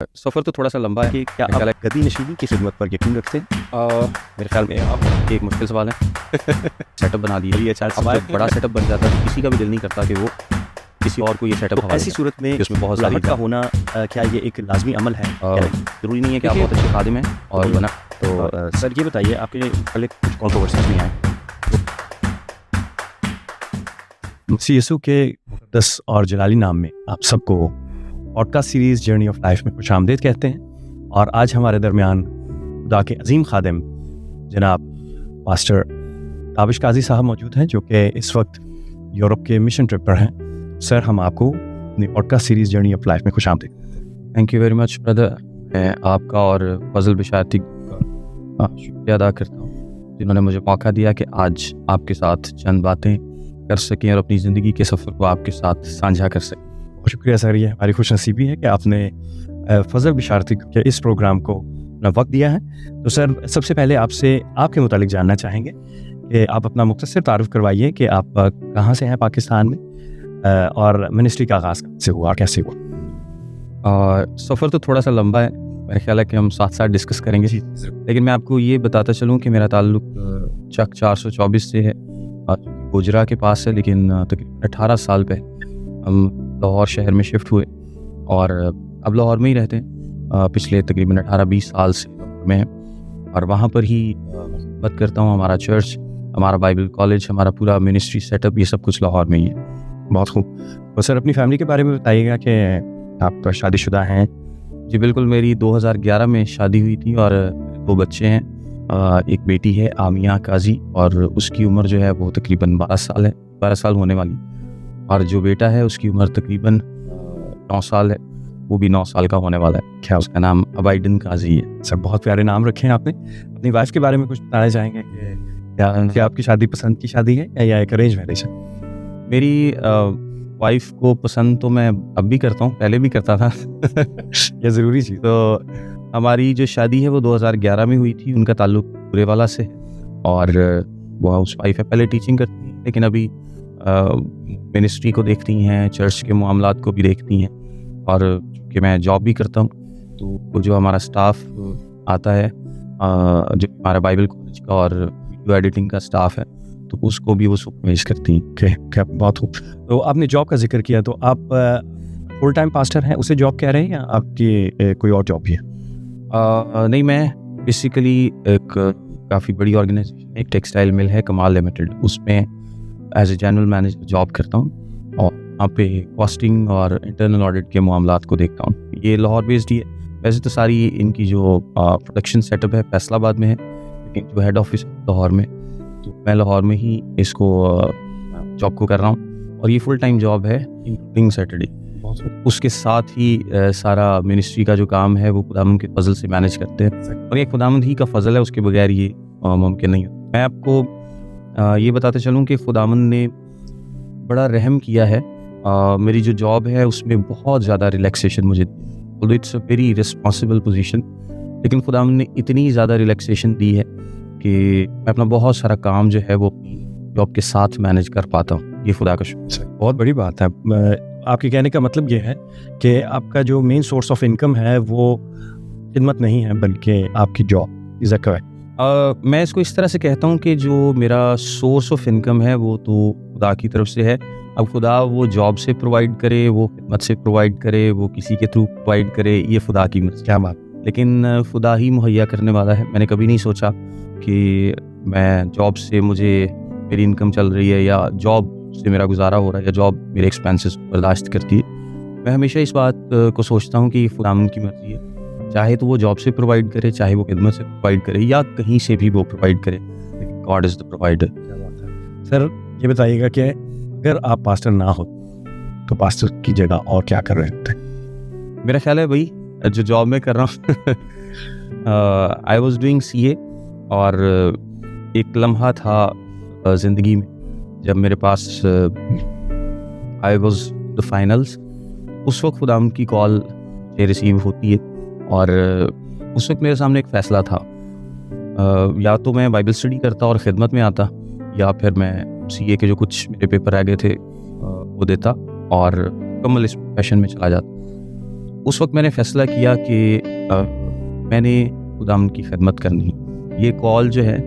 सफ़र तो थोड़ा सा लंबा है कि क्या मेरे ख्याल आप गदी नशीबी की खिदमत पर यकीन रखते हैं? मेरे ख्याल में आप एक मुश्किल सवाल है सेटअप बना दिए ये अच्छा अब सवाल जब बड़ा सेटअप बन जाता है तो किसी का भी दिल नहीं करता कि वो किसी और को ये सेटअप तो ऐसी सूरत में उसमें बहुत सारी राहत का होना क्या ये एक लाजमी अमल है? क्या नहीं? ज़रूरी नहीं है कि आप बहुत अच्छे खादिम हैं और बना तो सर ये बताइए, आपके पहले कुछ कॉन्ट्रोवर्सीज नहीं आए? मसीह यीशु के मुक़द्दस और जलाली नाम में आप सबको podcast series journey of life में खुशामदीद कहते हैं। और आज हमारे दरमियान खुदा के अजीम खादिम जनाब पास्टर ताबिश काजी साहब मौजूद हैं, जो कि इस वक्त यूरोप के मिशन ट्रिप पर हैं। सर, हम आपको अपनी podcast series journey of life में खुशामदीद कहते हैं। Thank you very much brother. मैं आपका और फजल बिशारती का शुक्रिया अदा करता हूँ जिन्होंने मुझे मौका दिया कि आज आपके साथ चंद बातें कर सकें और अपनी ज़िंदगी के सफ़र को आपके साथ साझा कर सकें। बहुत शुक्रिया सर, ये हमारी खुशनसीबी है कि आपने फजल बिशारती के इस प्रोग्राम को अपना वक्त दिया है। तो सर, सबसे पहले आपसे आपके मुतालिक जानना चाहेंगे कि आप अपना मुख्तसर तारुफ करवाइए कि आप कहाँ से हैं पाकिस्तान में, और मिनिस्ट्री का आगाज़ से हुआ, कैसे हुआ? सफ़र तो थोड़ा सा लंबा है, मेरा ख्याल है कि हम साथ साथ डिस्कस करेंगे, लेकिन मैं आपको ये बताता चलूँ कि मेरा ताल्लुक चक 424 से है, गुजरा के पास है, लेकिन तकरीबन 18 साल पे हम लाहौर शहर में शिफ्ट हुए और अब लाहौर में ही रहते हैं। पिछले तकरीबन 18-20 साल से लाहौर में हैं और वहाँ पर ही खिदमत करता हूँ। हमारा चर्च, हमारा बाइबल कॉलेज, हमारा पूरा मिनिस्ट्री सेटअप, ये सब कुछ लाहौर में ही है। बहुत खूब। तो सर, अपनी फैमिली के बारे में बताइएगा कि आप शादीशुदा हैं? जी बिल्कुल, मेरी 2011 में शादी हुई थी और 2 बच्चे हैं। एक बेटी है आमिया काजी और उसकी उम्र जो है वो तकरीबन 12 साल है, 12 साल होने वाली, और जो बेटा है उसकी उम्र तकरीबन 9 साल है, वो भी 9 साल का होने वाला है। क्या उसका नाम अबाइडन काजी है। सर, बहुत प्यारे नाम रखे हैं आपने। अपनी वाइफ के बारे में कुछ बताना चाहेंगे कि क्या आपकी शादी पसंद की शादी है या एक अरेंज मैरिज है? मेरी वाइफ को पसंद तो मैं अब भी करता हूँ, पहले भी करता था ये ज़रूरी चीज़। तो हमारी जो शादी है वो 2011 में हुई थी। उनका ताल्लुक बुरेवाला से है और वो हाउस वाइफ है, पहले टीचिंग करती है, लेकिन अभी मिनिस्ट्री को देखती हैं, चर्च के मामलात को भी देखती हैं। और कि मैं जॉब भी करता हूँ, तो वो जो हमारा स्टाफ आता है, जो हमारा बाइबल कॉलेज का और वीडियो एडिटिंग का स्टाफ है, तो उसको भी वो सुपरवाइज करती हैं। क्या बात हो। तो आपने जॉब का जिक्र किया, तो आप फुल टाइम पास्टर हैं, उसे जॉब कह रहे हैं या आपकी कोई और जॉब भी है? नहीं, मैं बेसिकली एक काफ़ी बड़ी ऑर्गेनाइजेशन, एक टेक्सटाइल मिल है कमाल लिमिटेड, उसमें as a general manager job करता हूँ और वहाँ पे कॉस्टिंग और इंटरनल ऑडिट के मामलात को देखता हूँ। ये लाहौर बेस्ड ही है। वैसे तो सारी इनकी जो प्रोडक्शन सेटअप है फैसलाबाद में है, लेकिन जो हेड ऑफिस लाहौर में, तो मैं लाहौर में ही इसको जॉब को कर रहा हूँ और ये फुल टाइम जॉब है इंक्लूडिंग सैटरडे। उसके साथ ही सारा मिनिस्ट्री का जो काम है वो खुदावंद के फजल से मैनेज करते हैं और ये खुदावंद ही का फजल है, उसके बगैर ये मुमकिन नहीं है। मैं आपको ये बताते चलूँ कि खुदावंद ने बड़ा रहम किया है। मेरी जो जॉब है उसमें बहुत ज़्यादा रिलैक्सेशन मुझे, it's a very responsible position, लेकिन खुदावंद ने इतनी ज़्यादा रिलैक्सेशन दी है कि मैं अपना बहुत सारा काम जो है वो जॉब के साथ मैनेज कर पाता हूँ। ये खुदा का शुक्र है। बहुत बड़ी बात है। आपके कहने का मतलब ये है कि आपका जो मेन सोर्स ऑफ इनकम है वो खिदमत नहीं है, बल्कि आपकी जॉब। Is that correct? मैं इसको इस तरह से कहता हूँ कि जो मेरा सोर्स ऑफ इनकम है वो तो खुदा की तरफ से है। अब खुदा वो जॉब से प्रोवाइड करे, वो खिदमत से प्रोवाइड करे, वो किसी के थ्रू प्रोवाइड करे, ये खुदा की मर्ज़ी। क्या बात। लेकिन खुदा ही मुहैया करने वाला है। मैंने कभी नहीं सोचा कि मैं जॉब से मुझे मेरी इनकम चल रही है या जॉब से मेरा गुजारा हो रहा है या जॉब मेरे एक्सपेंसेस बर्दाश्त करती है। मैं हमेशा इस बात को सोचता हूँ कि खुदावंद की मर्ज़ी है, चाहे तो वो जॉब से प्रोवाइड करे, चाहे वो खिदमत से प्रोवाइड करे या कहीं से भी वो प्रोवाइड करे, लेकिन गॉड इज़ द प्रोवाइडर। क्या बात है। सर, ये बताइएगा कि अगर आप पास्टर ना हो तो पास्टर की जगह और क्या कर रहे होते? मेरा ख्याल है वही जो जॉब में कर रहा हूँ। आई वॉज डूइंग CA और एक लम्हा था ज़िंदगी में जब मेरे पास आई वॉज द फाइनल्स, उस वक्त खुदावंद की कॉल रिसीव होती है और उस वक्त मेरे सामने एक फ़ैसला था, या तो मैं बाइबल स्टडी करता और ख़िदमत में आता, या फिर मैं CA के जो कुछ मेरे पेपर रह गए थे वो देता और मुकम्मल इस प्रोफेशन में चला जाता। उस वक्त मैंने फ़ैसला किया कि मैंने खुदाम की खिदमत करनी है। ये कॉल जो है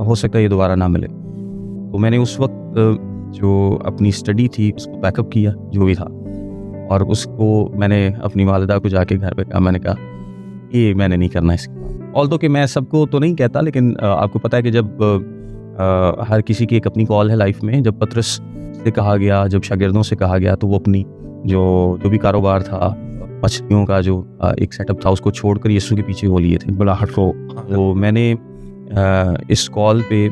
हो सकता है ये दोबारा ना मिले। तो मैंने उस वक्त जो अपनी स्टडी थी उसको बैकअप किया जो भी था, और उसको मैंने अपनी वालिदा को जाके घर पे कहा, मैंने कहा ये मैंने नहीं करना इसके बाद। ऑल्दो कि मैं सबको तो नहीं कहता, लेकिन आपको पता है कि जब हर किसी की एक अपनी कॉल है लाइफ में। जब पतरस से कहा गया, जब शागिर्दों से कहा गया, तो वो अपनी जो भी कारोबार था, मछलियों का जो एक सेटअप था, उसको छोड़कर यीशु के पीछे वो लिए थे बुलाहट को। तो मैंने इस कॉल पे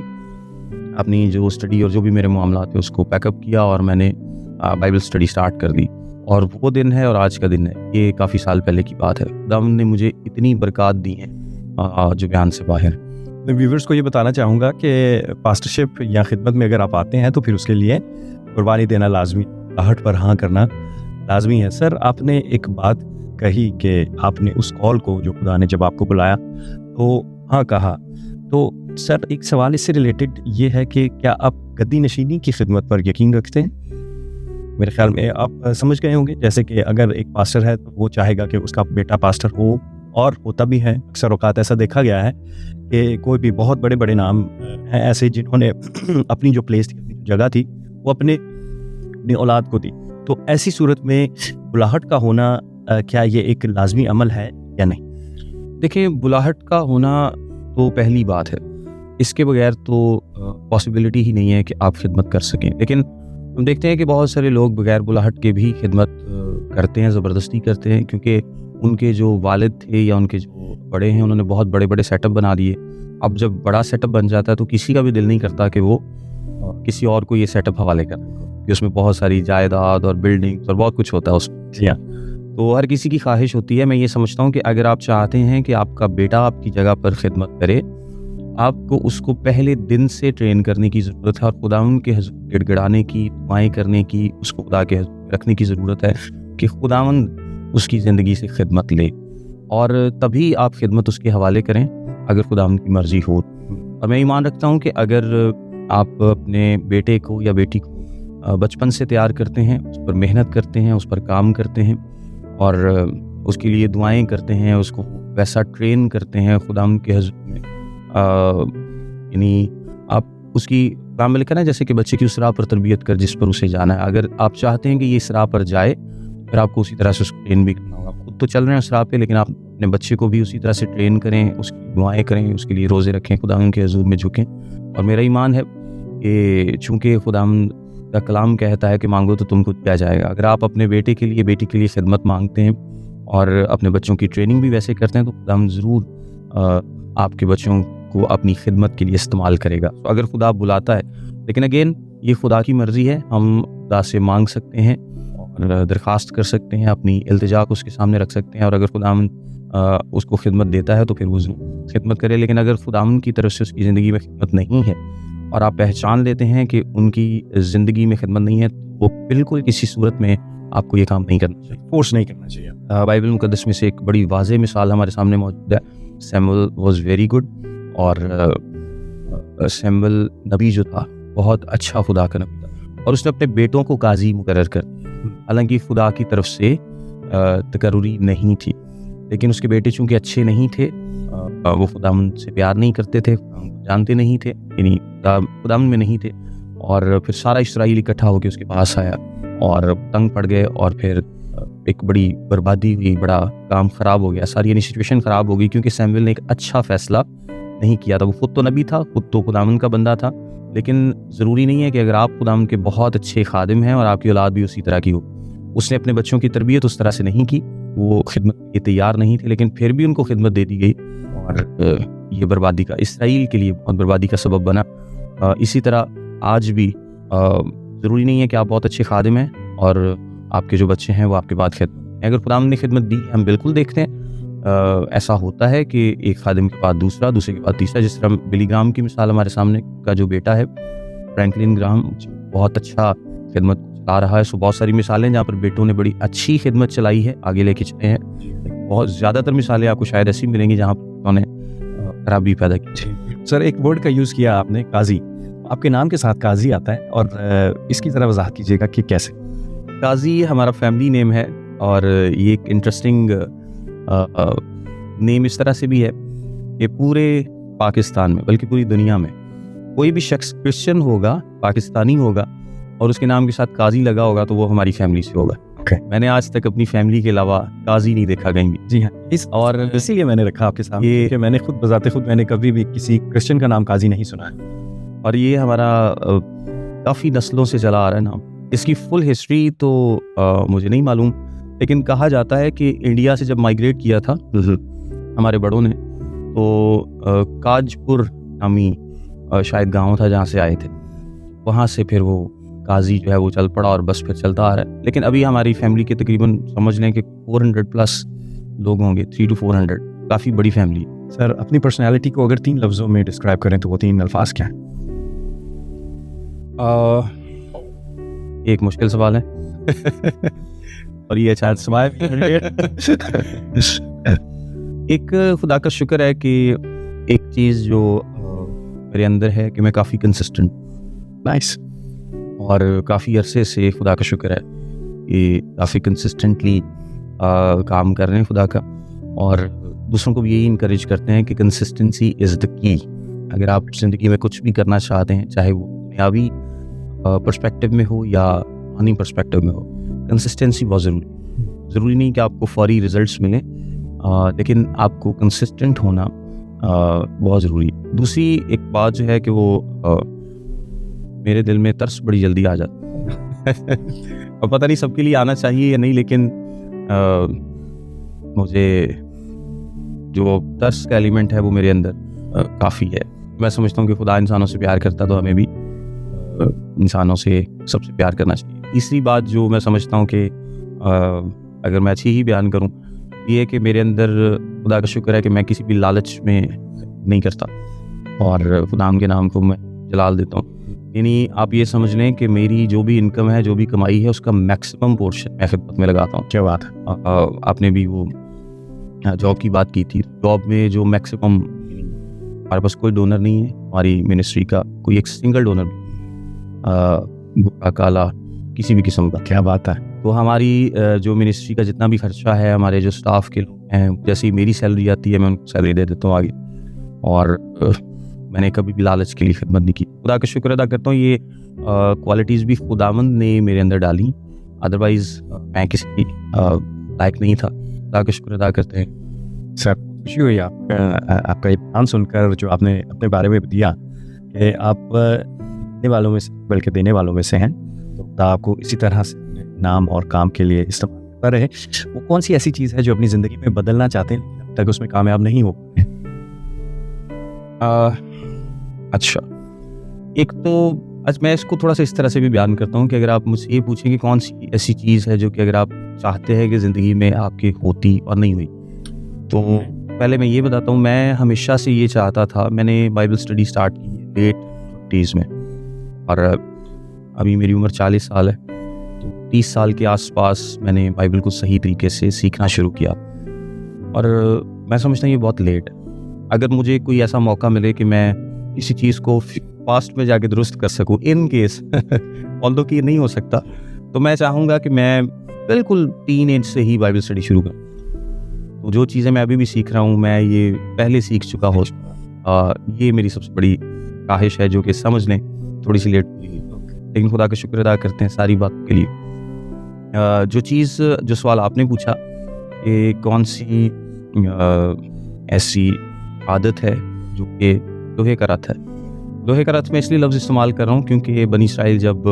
अपनी जो स्टडी और जो भी मेरे मामला थे उसको पैकअप किया और मैंने बाइबल स्टडी स्टार्ट कर दी। और वो दिन है और आज का दिन है, ये काफ़ी साल पहले की बात है। खुदावंद ने मुझे इतनी बरकत दी हैं जो बयान से बाहर। मैं व्यूवर्स को ये बताना चाहूँगा कि पास्टरशिप या खिदमत में अगर आप आते हैं तो फिर उसके लिए कुर्बानी देना लाजमी, आहट पर हाँ करना लाजमी है। सर, आपने एक बात कही कि आपने उस कॉल को, जो खुदा ने जब आपको बुलाया तो हाँ कहा। तो सर, एक सवाल इससे रिलेटेड ये है कि क्या आप गद्दी नशीनी की खिदमत पर यकीन रखते हैं? मेरे ख्याल में आप समझ गए होंगे, जैसे कि अगर एक पास्टर है तो वो चाहेगा कि उसका बेटा पास्टर हो, और होता भी है। अक्सर औकात ऐसा देखा गया है कि कोई भी बहुत बड़े बड़े नाम हैं ऐसे जिन्होंने अपनी जो प्लेस थी, अपनी जगह थी, वो अपनी औलाद को दी। तो ऐसी सूरत में बुलाहट का होना क्या ये एक लाजमी अमल है या नहीं? देखिए, बुलाहट का होना तो पहली बात है, इसके बगैर तो पॉसिबिलिटी ही नहीं है कि आप खिदमत कर सकें। लेकिन हम देखते हैं कि बहुत सारे लोग बगैर बुलाहट के भी खिदमत करते हैं, ज़बरदस्ती करते हैं, क्योंकि उनके जो वालिद थे या उनके जो बड़े हैं उन्होंने बहुत बड़े बड़े सेटअप बना दिए। अब जब बड़ा सेटअप बन जाता है तो किसी का भी दिल नहीं करता कि वो किसी और को ये सेटअप हवाले करें, कि उसमें बहुत सारी जायदाद और बिल्डिंग और बहुत कुछ होता है उसमें। तो हर किसी की ख्वाहिश होती है। मैं ये समझता हूँ कि अगर आप चाहते हैं कि आपका बेटा आपकी जगह पर खिदमत करे, आपको उसको पहले दिन से ट्रेन करने की ज़रूरत है और खुदावंद के हुज़ूर गिड़गिड़ाने की, दुआएं करने की, उसको खुदा के हुज़ूर रखने की ज़रूरत है कि खुदावंद उसकी ज़िंदगी से खिदमत ले, और तभी आप खिदमत उसके हवाले करें अगर खुदावंद की मर्ज़ी हो। और मैं ईमान रखता हूँ कि अगर आप अपने बेटे को या बेटी को बचपन से तैयार करते हैं, उस पर मेहनत करते हैं, उस पर काम करते हैं और उसके लिए दुआएं करते हैं, उसको वैसा ट्रेन करते हैं खुदावंद के हुज़ूर में, यानी आप उसकी काम में लिखा ना, जैसे कि बच्चे की उस राह पर तरबियत कर जिस पर उसे जाना है। अगर आप चाहते हैं कि ये इस राह पर जाए, फिर आपको उसी तरह से उसको ट्रेन भी करना होगा। खुद तो चल रहे हैं उस राह पे, लेकिन आप अपने बच्चे को भी उसी तरह से ट्रेन करें, उसकी दुआएं करें, उसके लिए रोज़े रखें, खुदावंद के हुज़ूर में झुकें। और मेरा ईमान है कि चूँकि खुदावंद का कलाम कहता है कि मांगो तो तुमको दिया जाएगा। अगर आप अपने बेटे के लिए, बेटी के लिए खिदमत मांगते हैं और अपने बच्चों की ट्रेनिंग भी वैसे करते हैं, तो खुदावंद ज़रूर आपके बच्चों को अपनी खिदमत के लिए इस्तेमाल करेगा। तो अगर खुदा बुलाता है, लेकिन अगेन ये खुदा की मर्ज़ी है, हम खुदा से मांग सकते हैं और दरख्वास्त कर सकते हैं, अपनी इल्तिजा को उसके सामने रख सकते हैं, और अगर खुदावंद उसको खिदमत देता है तो फिर वो खिदमत करे। लेकिन अगर खुदावंद की तरफ से उसकी ज़िंदगी में खिदमत नहीं है और आप पहचान लेते हैं कि उनकी ज़िंदगी में खिदमत नहीं है, तो वो बिल्कुल किसी सूरत में आपको ये काम नहीं करना चाहिए, फोर्स नहीं करना चाहिए। बाइबल मुकद्दस में से एक बड़ी वाज़ेह मिसाल हमारे सामने मौजूद है। सैमुअल वॉज वेरी गुड, और सैमुअल नबी जो था बहुत अच्छा खुदा का नबी था, और उसने अपने बेटों को काजी मुकर्रर कर दिया। हालांकि खुदा की तरफ से तकर्रुरी नहीं थी, लेकिन उसके बेटे चूँकि अच्छे नहीं थे, वो खुदावंद से प्यार नहीं करते थे, जानते नहीं थे, यानी खुदावंद में नहीं थे, और फिर सारा इस्राएल इकट्ठा होकर उसके पास आया और तंग पड़ गए, और फिर एक बड़ी बर्बादी हुई, बड़ा काम ख़राब हो गया, सारी यानी सिचुएशन ख़राब हो गई, क्योंकि सैमुअल ने एक अच्छा फ़ैसला नहीं किया था। वो खुद तो नबी था, खुद तो खुदावंद का बंदा था, लेकिन ज़रूरी नहीं है कि अगर आप खुदावंद के बहुत अच्छे खादिम हैं और आपकी औलाद भी उसी तरह की हो। उसने अपने बच्चों की तरबियत उस तरह से नहीं की, वो खिदमत के तैयार नहीं थे, लेकिन फिर भी उनको खिदमत दे दी गई, और ये बर्बादी का, इसराइल के लिए बहुत बर्बादी का सबब बना। इसी तरह आज भी ज़रूरी नहीं है कि आप बहुत अच्छे खादिम हैं और आपके जो बच्चे हैं वो आपके बाद खिदमत। अगर खुदावंद ने खिदमत दी, हम बिल्कुल देखते हैं ऐसा होता है कि एक खादिम के बाद दूसरा, दूसरे के बाद तीसरा। जिस तरह बिली ग्राहम की मिसाल हमारे सामने का जो बेटा है फ्रैंकलिन ग्राहम, बहुत अच्छा खिदमत चला रहा है। सो बहुत सारी मिसालें जहाँ पर बेटों ने बड़ी अच्छी खिदमत चलाई है, आगे लेके चले हैं। बहुत ज़्यादातर मिसालें आपको शायद ऐसी मिलेंगी जहाँ पर बेटों ने खराबी पैदा की। सर, एक वर्ड का यूज़ किया आपने, काजी। आपके नाम के साथ काजी आता है, और इसकी ज़रा वजाहत कीजिएगा कि कैसे। काजी हमारा फैमिली नेम है, और ये एक इंटरेस्टिंग नेम इस तरह से भी है कि पूरे पाकिस्तान में, बल्कि पूरी दुनिया में, कोई भी शख्स क्रिश्चियन होगा, पाकिस्तानी होगा और उसके नाम के साथ काजी लगा होगा तो वो हमारी फैमिली से होगा। मैंने आज तक अपनी फैमिली के अलावा काजी नहीं देखा कहीं भी। जी हाँ, और इसीलिए मैंने रखा आपके सामने ये कि मैंने खुद बजाते खुद मैंने कभी भी किसी क्रिश्चियन का नाम काजी नहीं सुना है। और ये हमारा काफ़ी नस्लों से चला आ रहा है नाम। इसकी फुल हिस्ट्री तो मुझे नहीं मालूम, लेकिन कहा जाता है कि इंडिया से जब माइग्रेट किया था हमारे बड़ों ने, तो काजपुर नामी शायद गांव था जहाँ से आए थे, वहाँ से फिर वो काजी जो है वो चल पड़ा और बस फिर चलता आ रहा है। लेकिन अभी हमारी फैमिली के तकरीबन समझ लें कि 400 प्लस लोग होंगे, 300 to 400, काफ़ी बड़ी फैमिली। सर, अपनी पर्सनैलिटी को अगर 3 लफ्ज़ों में डिस्क्राइब करें तो वो 3 अल्फाज क्या हैं? एक मुश्किल सवाल है और ये शायद सवाल एक खुदा का शुक्र है कि एक चीज़ जो मेरे अंदर है कि मैं काफ़ी कंसिस्टेंट, नाइस, और काफ़ी अरसे से खुदा का शुक्र है कि काफ़ी कंसिस्टेंटली काम कर रहे हैं खुदा का, और दूसरों को भी यही इनकरेज करते हैं कि कंसिस्टेंसी इज़ द की। अगर आप ज़िंदगी में कुछ भी करना चाहते हैं, चाहे वो दुनियावी पर्सपेक्टिव में हो या रूहानी पर्सपेक्टिव में हो, कंसिस्टेंसी बहुत ज़रूरी नहीं कि आपको फौरी रिजल्ट्स मिलें, लेकिन आपको कंसिस्टेंट होना बहुत ज़रूरी है। दूसरी एक बात जो है कि वो मेरे दिल में तरस बड़ी जल्दी आ जाता है और पता नहीं सबके लिए आना चाहिए या नहीं, लेकिन मुझे जो तरस का एलिमेंट है वो मेरे अंदर काफ़ी है। मैं समझता हूँ कि खुदा इंसानों से प्यार करता तो हमें भी इंसानों से सबसे प्यार करना चाहिए। तीसरी बात जो मैं समझता हूँ कि अगर मैं अच्छी ही बयान करूँ, ये है कि मेरे अंदर खुदा का शुक्र है कि मैं किसी भी लालच में नहीं करता और खुदा के नाम को मैं जलाल देता हूँ। यानी आप ये समझ लें कि मेरी जो भी इनकम है, जो भी कमाई है, उसका मैक्सिमम पोर्शन मैं खिदमत में लगाता हूँ। क्या बात है। आपने भी वो जॉब की बात की थी। जॉब में जो मैक्सिमम, हमारे पास कोई डोनर नहीं है, हमारी मिनिस्ट्री का कोई एक सिंगल डोनर बुरा काला किसी भी किस्म का। क्या बात है। तो हमारी जो मिनिस्ट्री का जितना भी खर्चा है, हमारे जो स्टाफ के लोग हैं, जैसे ही मेरी सैलरी आती है मैं उनको सैलरी दे देता हूँ आगे, और मैंने कभी भी लालच के लिए खिदमत नहीं की। खुदा का शुक्र अदा करता हूँ, ये क्वालिटीज़ भी खुदावंद ने मेरे अंदर डाली, अदरवाइज़ मैं किसी लायक नहीं था। खुदा का शुक्र अदा करते हैं। सर, खुशी हुई आपका ये बयान सुनकर, जो आपने अपने बारे में दिया कि आप देने वालों में से बल्कि देने वालों में से हैं, तो खुदा आपको इसी तरह से नाम और काम के लिए इस्तेमाल करता रहे। वो कौन सी ऐसी चीज़ है जो अपनी ज़िंदगी में बदलना चाहते हैं लेकिन अब तक उसमें कामयाब नहीं हो पाए? अच्छा, एक तो आज मैं इसको थोड़ा सा इस तरह से भी बयान करता हूँ कि अगर आप मुझसे ये पूछें कि कौन सी ऐसी चीज़ है जो कि अगर आप चाहते हैं कि ज़िंदगी में आपकी होती और नहीं हुई, तो पहले मैं ये बताता हूँ, मैं हमेशा से ये चाहता था। मैंने बाइबल स्टडी स्टार्ट की लेट 20s में, और अभी मेरी उम्र 40 साल है, तो 30 साल के आसपास मैंने बाइबल को सही तरीके से सीखना शुरू किया, और मैं समझता हूँ ये बहुत लेट है। अगर मुझे कोई ऐसा मौका मिले कि मैं किसी चीज़ को पास्ट में जाके दुरुस्त कर सकूँ, इन केस ऑल्दो कि ये नहीं हो सकता, तो मैं चाहूँगा कि मैं बिल्कुल टीन एज से ही बाइबल स्टडी शुरू करूँ। तो जो चीज़ें मैं अभी भी सीख रहा हूँ, मैं ये पहले सीख चुका हो, ये मेरी सबसे बड़ी ख्वाहिश है, जो कि समझ लें थोड़ी सी लेट हुई, लेकिन खुदा का शुक्र अदा करते हैं सारी बात के लिए। जो सवाल आपने पूछा कि कौन सी ऐसी आदत है जो कि लोहे का रथ है। लोहे का रथ में इसलिए लफ्ज़ इस्तेमाल कर रहा हूँ क्योंकि बनी इस्राइल जब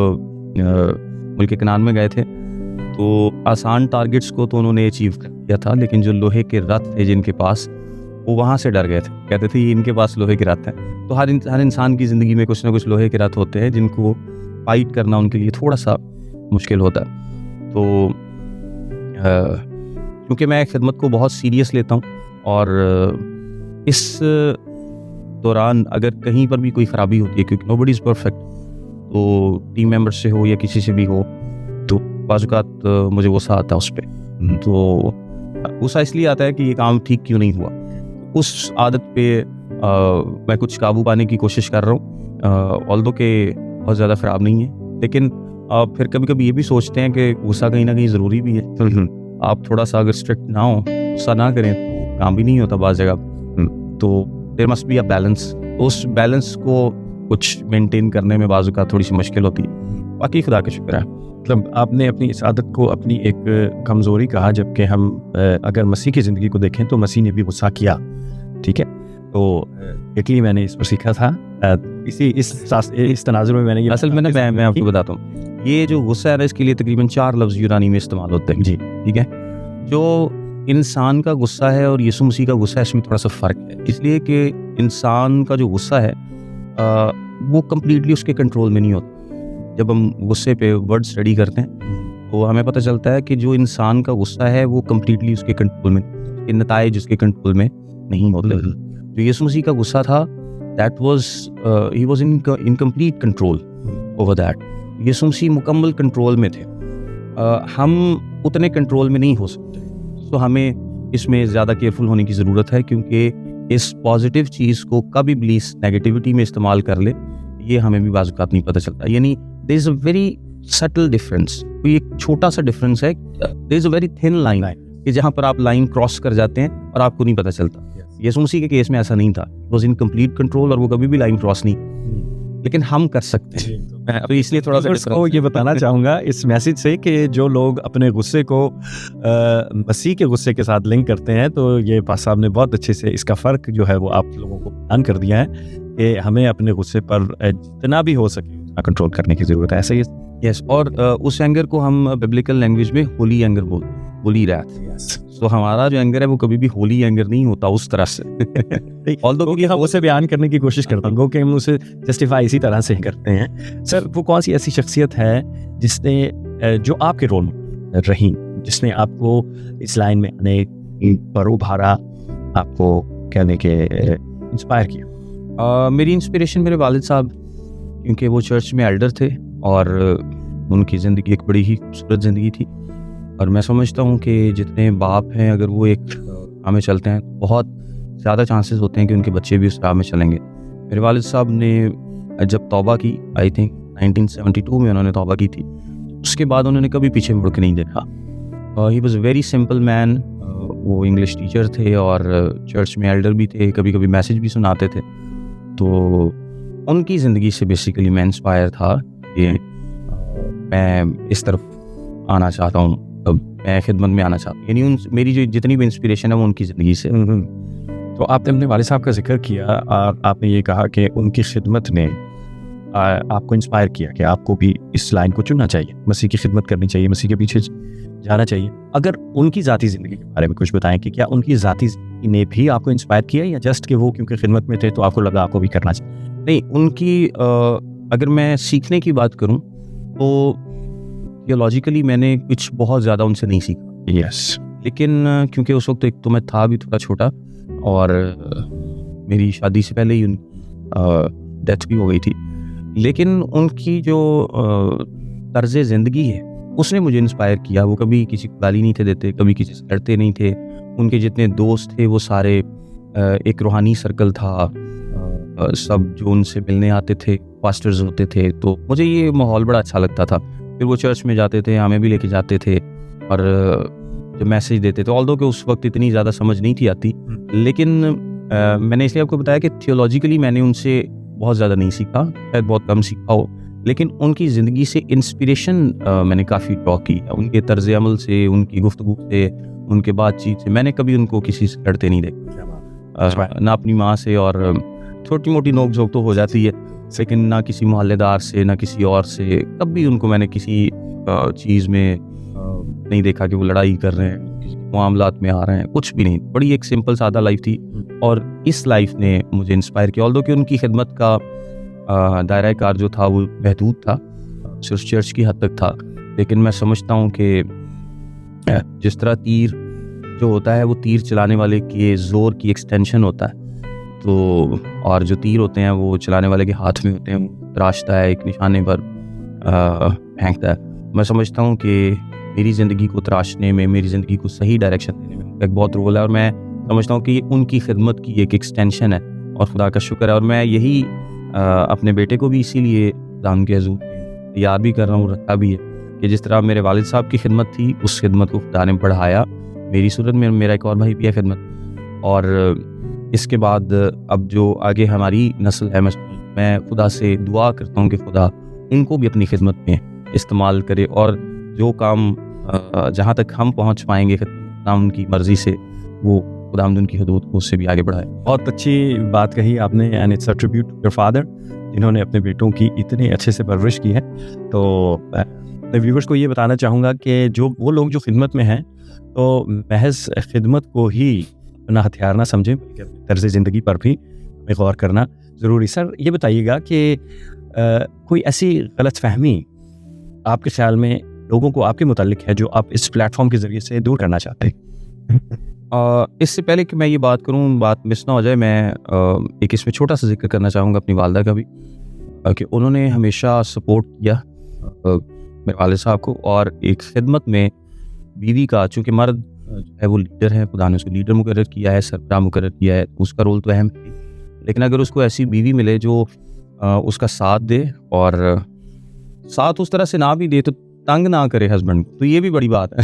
मुल्क कनान में गए थे, तो आसान टारगेट्स को तो उन्होंने अचीव कर दिया था, लेकिन जो लोहे के रथ थे जिनके पास, वो वहाँ से डर गए थे। कहते थे ये इनके पास लोहे के रथ हैं। तो हर इंसान की ज़िंदगी में कुछ ना कुछ लोहे के रथ होते हैं जिनको फाइट करना उनके लिए थोड़ा सा मुश्किल होता है। तो क्योंकि मैं खिदमत को बहुत सीरियस लेता हूँ, और इस दौरान अगर कहीं पर भी कोई ख़राबी होती है, क्योंकि नोबडी इज़ परफेक्ट, तो टीम मेंबर से हो या किसी से भी हो, तो बाज़-औक़ात मुझे गुस्सा आता है उस पर। तो गुस्सा इसलिए आता है कि ये काम ठीक क्यों नहीं हुआ। उस आदत पे मैं कुछ काबू पाने की कोशिश कर रहा हूँ, ऑल्दो के बहुत ज़्यादा ख़राब नहीं है, लेकिन फिर कभी कभी ये भी सोचते हैं कि गुस्सा कहीं ना कहीं ज़रूरी भी है। आप थोड़ा सा अगर स्ट्रिक्ट ना हो, गुस्सा ना करें, तो काम भी नहीं होता बाज़ जगह। तो there must be a balance. उस बैलेंस को कुछ मेंटेन करने में बाज़ का थोड़ी सी मुश्किल होती है। बाकी खुदा का शुक्र है। मतलब आपने अपनी इस आदत को अपनी एक कमज़ोरी कहा, जबकि हम अगर मसीह की ज़िंदगी को देखें तो मसीह ने भी गुस्सा किया, ठीक है। तो इटली मैंने इस पर सीखा था, इस तनाजुर में मैंने ये असल में ना मैं आपको बताता हूँ, ये जो गुस्सा है ना, इसके लिए तकरीबन 4 लफ्ज़ यूनानी में इस्तेमाल होते हैं जी, ठीक है। जो इंसान का गुस्सा है और यीशु मसीह का गुस्सा है, इसमें थोड़ा सा फ़र्क है, इसलिए कि इंसान का जो गुस्सा है वो कम्प्लीटली उसके कंट्रोल में नहीं होता। जब हम गुस्से पे वर्ड स्टडी करते हैं तो हमें पता चलता है कि जो इंसान का गुस्सा है वो कम्प्लीटली उसके कंट्रोल में, उसके नताइज उसके कंट्रोल में नहीं होते। जो यीशु मसीह का गुस्सा था, that was he was in complete control over that. Yeshu Masih मुकम्मल कंट्रोल में थे। हम उतने कंट्रोल में नहीं हो सकते, तो हमें इसमें ज़्यादा केयरफुल होने की ज़रूरत है, क्योंकि इस पॉजिटिव चीज़ को कब इब्लीस नेगेटिविटी में इस्तेमाल कर ले, ये हमें भी बाज़ औक़ात नहीं पता चलता। यानी there is a very subtle difference, कोई एक छोटा सा डिफरेंस है, there is a very thin line कि जहाँ पर आप लाइन क्रॉस कर जाते हैं और आपको नहीं पता चलता। यीशु मसीह के केस में ऐसा नहीं था, ही वाज इन कंप्लीट कंट्रोल और वो कभी भी लाइन क्रॉस नहीं, लेकिन हम कर सकते हैं। तो इसलिए थोड़ा सा को ये बताना चाहूँगा इस मैसेज से कि जो लोग अपने गुस्से को मसीह के गुस्से के साथ लिंक करते हैं, तो ये पास साहब ने बहुत अच्छे से इसका फ़र्क जो है वो आप लोगों को बयान कर दिया है कि हमें अपने गुस्से पर जितना भी हो सके उतना कंट्रोल करने की ज़रूरत है। ऐसा ही यस। और उस एंगर को हम बिब्लिकल लैंग्वेज में होली एंगर बोलते हैं, होली रैथ। तो हमारा जो एंगर है वो कभी भी होली एंगर नहीं होता उस तरह से। ऑल्दो कि हम उसे बयान करने की कोशिश करते हैं, कि हम उसे जस्टिफाई इसी तरह से करते हैं। सर, वो कौन सी ऐसी शख्सियत है जिसने जो आपके रोल में रही, जिसने आपको इस लाइन में आने पर उभारा, आपको कहने के इंस्पायर किया? मेरी इंस्पिरेशन मेरे वालिद साहब, क्योंकि वो चर्च में एल्डर थे और उनकी ज़िंदगी एक बड़ी ही खूबसूरत ज़िंदगी थी। और मैं समझता हूँ कि जितने बाप हैं, अगर वो एक राह में चलते हैं, बहुत ज़्यादा चांसेस होते हैं कि उनके बच्चे भी उस राह में चलेंगे। मेरे वालिद साहब ने जब तौबा की, आई थिंक 1972 में उन्होंने तौबा की थी, उसके बाद उन्होंने कभी पीछे मुड़ के नहीं देखा। He was a very simple man. वो इंग्लिश टीचर थे और चर्च में एल्डर भी थे, कभी कभी मैसेज भी सुनाते थे। तो उनकी ज़िंदगी से बेसिकली मैं इंस्पायर था कि मैं इस तरफ आना चाहता हूँ, मैं खिदमत में आना चाहता हूँ। यानी मेरी जो जितनी भी इंस्पिरेशन है वो उनकी ज़िंदगी से। तो आपने अपने वालिद साहब का जिक्र किया और आपने ये कहा कि उनकी खिदमत ने आपको इंस्पायर किया कि आपको भी इस लाइन को चुनना चाहिए, मसीह की खिदमत करनी चाहिए, मसीह के पीछे जाना चाहिए। अगर उनकी ज़ाती ज़िंदगी के बारे में कुछ बताएं कि क्या उनकी ज़ाती ज़िंदगी ने भी आपको इंस्पायर किया, या जस्ट कि वो क्योंकि खिदमत में थे तो आपको लगा आपको भी करना चाहिए? नहीं, उनकी अगर मैं सीखने की बात करूं तो थियोलॉजिकली मैंने कुछ बहुत ज़्यादा उनसे नहीं सीखा। यस। लेकिन क्योंकि उस वक्त एक तो मैं था भी थोड़ा छोटा और मेरी शादी से पहले ही उनकी डेथ भी हो गई थी, लेकिन उनकी जो तर्ज़ ज़िंदगी है उसने मुझे इंस्पायर किया। वो कभी किसी को गाली नहीं थे देते, कभी किसी से लड़ते नहीं थे। उनके जितने दोस्त थे वो सारे एक रूहानी सर्कल था, सब जो उनसे मिलने आते थे पास्टर्स होते थे, तो मुझे ये माहौल बड़ा अच्छा लगता था। फिर वो चर्च में जाते थे, हमें भी लेके जाते थे और जो मैसेज देते थे, ऑल्दो कि उस वक्त इतनी ज़्यादा समझ नहीं थी आती, लेकिन मैंने इसलिए आपको बताया कि थियोलॉजिकली मैंने उनसे बहुत ज़्यादा नहीं सीखा, शायद बहुत कम सीखा हो, लेकिन उनकी ज़िंदगी से इंस्पिरेशन मैंने काफ़ी ड्रॉ की। उनके तर्ज़ अमल से, उनकी गुफ्तगू से, उनके बातचीत से। मैंने कभी उनको किसी से लड़ते नहीं देखा, ना अपनी माँ से, और छोटी मोटी नोक झोंक तो हो जाती है, लेकिन ना किसी मोहल्लेदार से, ना किसी और से। कभी उनको मैंने किसी चीज़ में नहीं देखा कि वो लड़ाई कर रहे हैं, किसी मामलात में आ रहे हैं, कुछ भी नहीं। बड़ी एक सिंपल सादा लाइफ थी और इस लाइफ ने मुझे इंस्पायर किया। ऑल्दो कि उनकी खिदमत का दायरा कार जो था वो महदूद था, सिर्फ चर्च की हद तक था, लेकिन मैं समझता हूँ कि जिस तरह तीर जो होता है वो तीर चलाने वाले के ज़ोर की एक्सटेंशन होता है, तो और जो तीर होते हैं वो चलाने वाले के हाथ में होते हैं, तराशता है, एक निशाने पर फेंकता है। मैं समझता हूँ कि मेरी ज़िंदगी को तराशने में, मेरी ज़िंदगी को सही डायरेक्शन देने में एक बहुत रोल है, और मैं समझता हूँ कि ये उनकी खिदमत की एक एक्सटेंशन है और खुदा का शुक्र है। और मैं यही अपने बेटे को भी इसीलिए खुदा के हुज़ूर याद भी कर रहा हूँ, रखा भी है कि जिस तरह मेरे वालिद साहब की खिदमत थी, उस खिदमत को खुदा ने बढ़ाया। मेरी सूरत में मेरा एक और भाई भी है खिदमत, और इसके बाद अब जो आगे हमारी नस्ल है, मैं खुदा से दुआ करता हूँ कि खुदा इनको भी अपनी खिदमत में इस्तेमाल करे, और जो काम जहाँ तक हम पहुँच पाएंगे खुदा उनकी मर्ज़ी से, वो खुदा उनकी हदूद को उससे भी आगे बढ़ाए। बहुत अच्छी बात कही आपने, and it's a tribute to your father, जिन्होंने अपने बेटों की इतने अच्छे से परवरिश की है। तो अपने व्यूवर्स को ये बताना चाहूँगा कि जो वो लोग जो खिदमत में हैं, तो महज खिदमत को ही अपना हथियार ना समझें, बल्कि अपनी तर्ज़ ज़िंदगी पर भी हमें गौर करना ज़रूरी। सर, ये बताइएगा कि कोई ऐसी गलतफहमी आपके ख्याल में लोगों को आपके मुतालिक है जो आप इस प्लेटफॉर्म के ज़रिए से दूर करना चाहते हैं? इससे पहले कि मैं ये बात करूँ, बात मिस ना हो जाए, मैं एक इसमें छोटा सा जिक्र करना चाहूँगा अपनी वालदा का भी, कि उन्होंने हमेशा सपोर्ट किया मेरे वालिद साहब को, और एक खिदमत में बीवी का, चूँकि मर्द जो है वो लीडर है, खुदा ने उसको लीडर मुकर्रर किया है, सरबराह मुकर्रर किया है, उसका रोल तो अहम है, लेकिन अगर उसको ऐसी बीवी मिले जो उसका साथ दे, और साथ उस तरह से ना भी दे तो तंग ना करे हस्बैंड को, तो ये भी बड़ी बात है।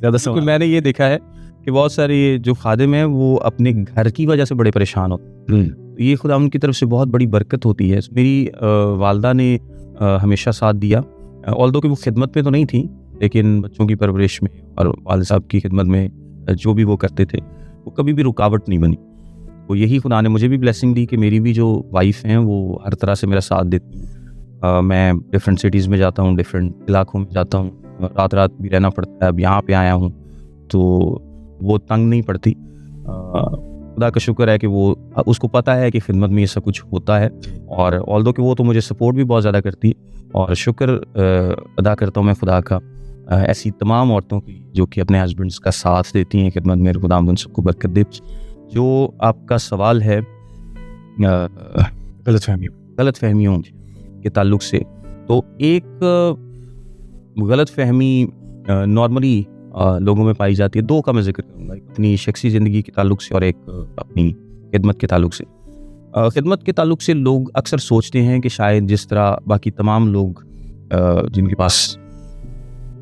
ज़्यादा मैंने ये देखा है कि बहुत सारे जो खादिम हैं वो अपने घर की वजह से बड़े परेशान होते हैं, तो ये खुदा उनकी तरफ से बहुत बड़ी बरकत होती है। मेरी वालदा ने हमेशा साथ दिया, ऑल्दो कि वो खिदमत में तो नहीं थी, लेकिन बच्चों की परवरिश में और वालिद साहब की खिदमत में जो भी वो करते थे, वो कभी भी रुकावट नहीं बनी। तो यही खुदा ने मुझे भी ब्लेसिंग दी कि मेरी भी जो वाइफ हैं वो हर तरह से मेरा साथ देती हैं। मैं डिफरेंट सिटीज़ में जाता हूँ, डिफरेंट इलाकों में जाता हूँ, रात रात भी रहना पड़ता है, अब यहाँ पे आया हूँ, तो वो तंग नहीं पड़ती। खुदा का शुक्र है कि वो, उसको पता है कि खिदमत में ये सब कुछ होता है, और ऑल्दो कि वो तो मुझे सपोर्ट भी बहुत ज़्यादा करती है, और शुक्र अदा करता हूँ मैं खुदा का ऐसी तमाम औरतों की जो कि अपने हस्बैंड्स का साथ देती हैं खिदमत में। खुदा उन सबको बरकत दे। जो आपका सवाल है गलतफहमियों के ताल्लुक से, तो एक गलतफहमी नॉर्मली लोगों में पाई जाती है। दो का मैं जिक्र करूँगा, एक अपनी शख्सी ज़िंदगी के ताल्लुक से और एक अपनी खिदमत के ताल्लुक से। खिदमत के ताल्लुक से लोग अक्सर सोचते हैं कि शायद जिस तरह बाकी तमाम लोग जिनके पास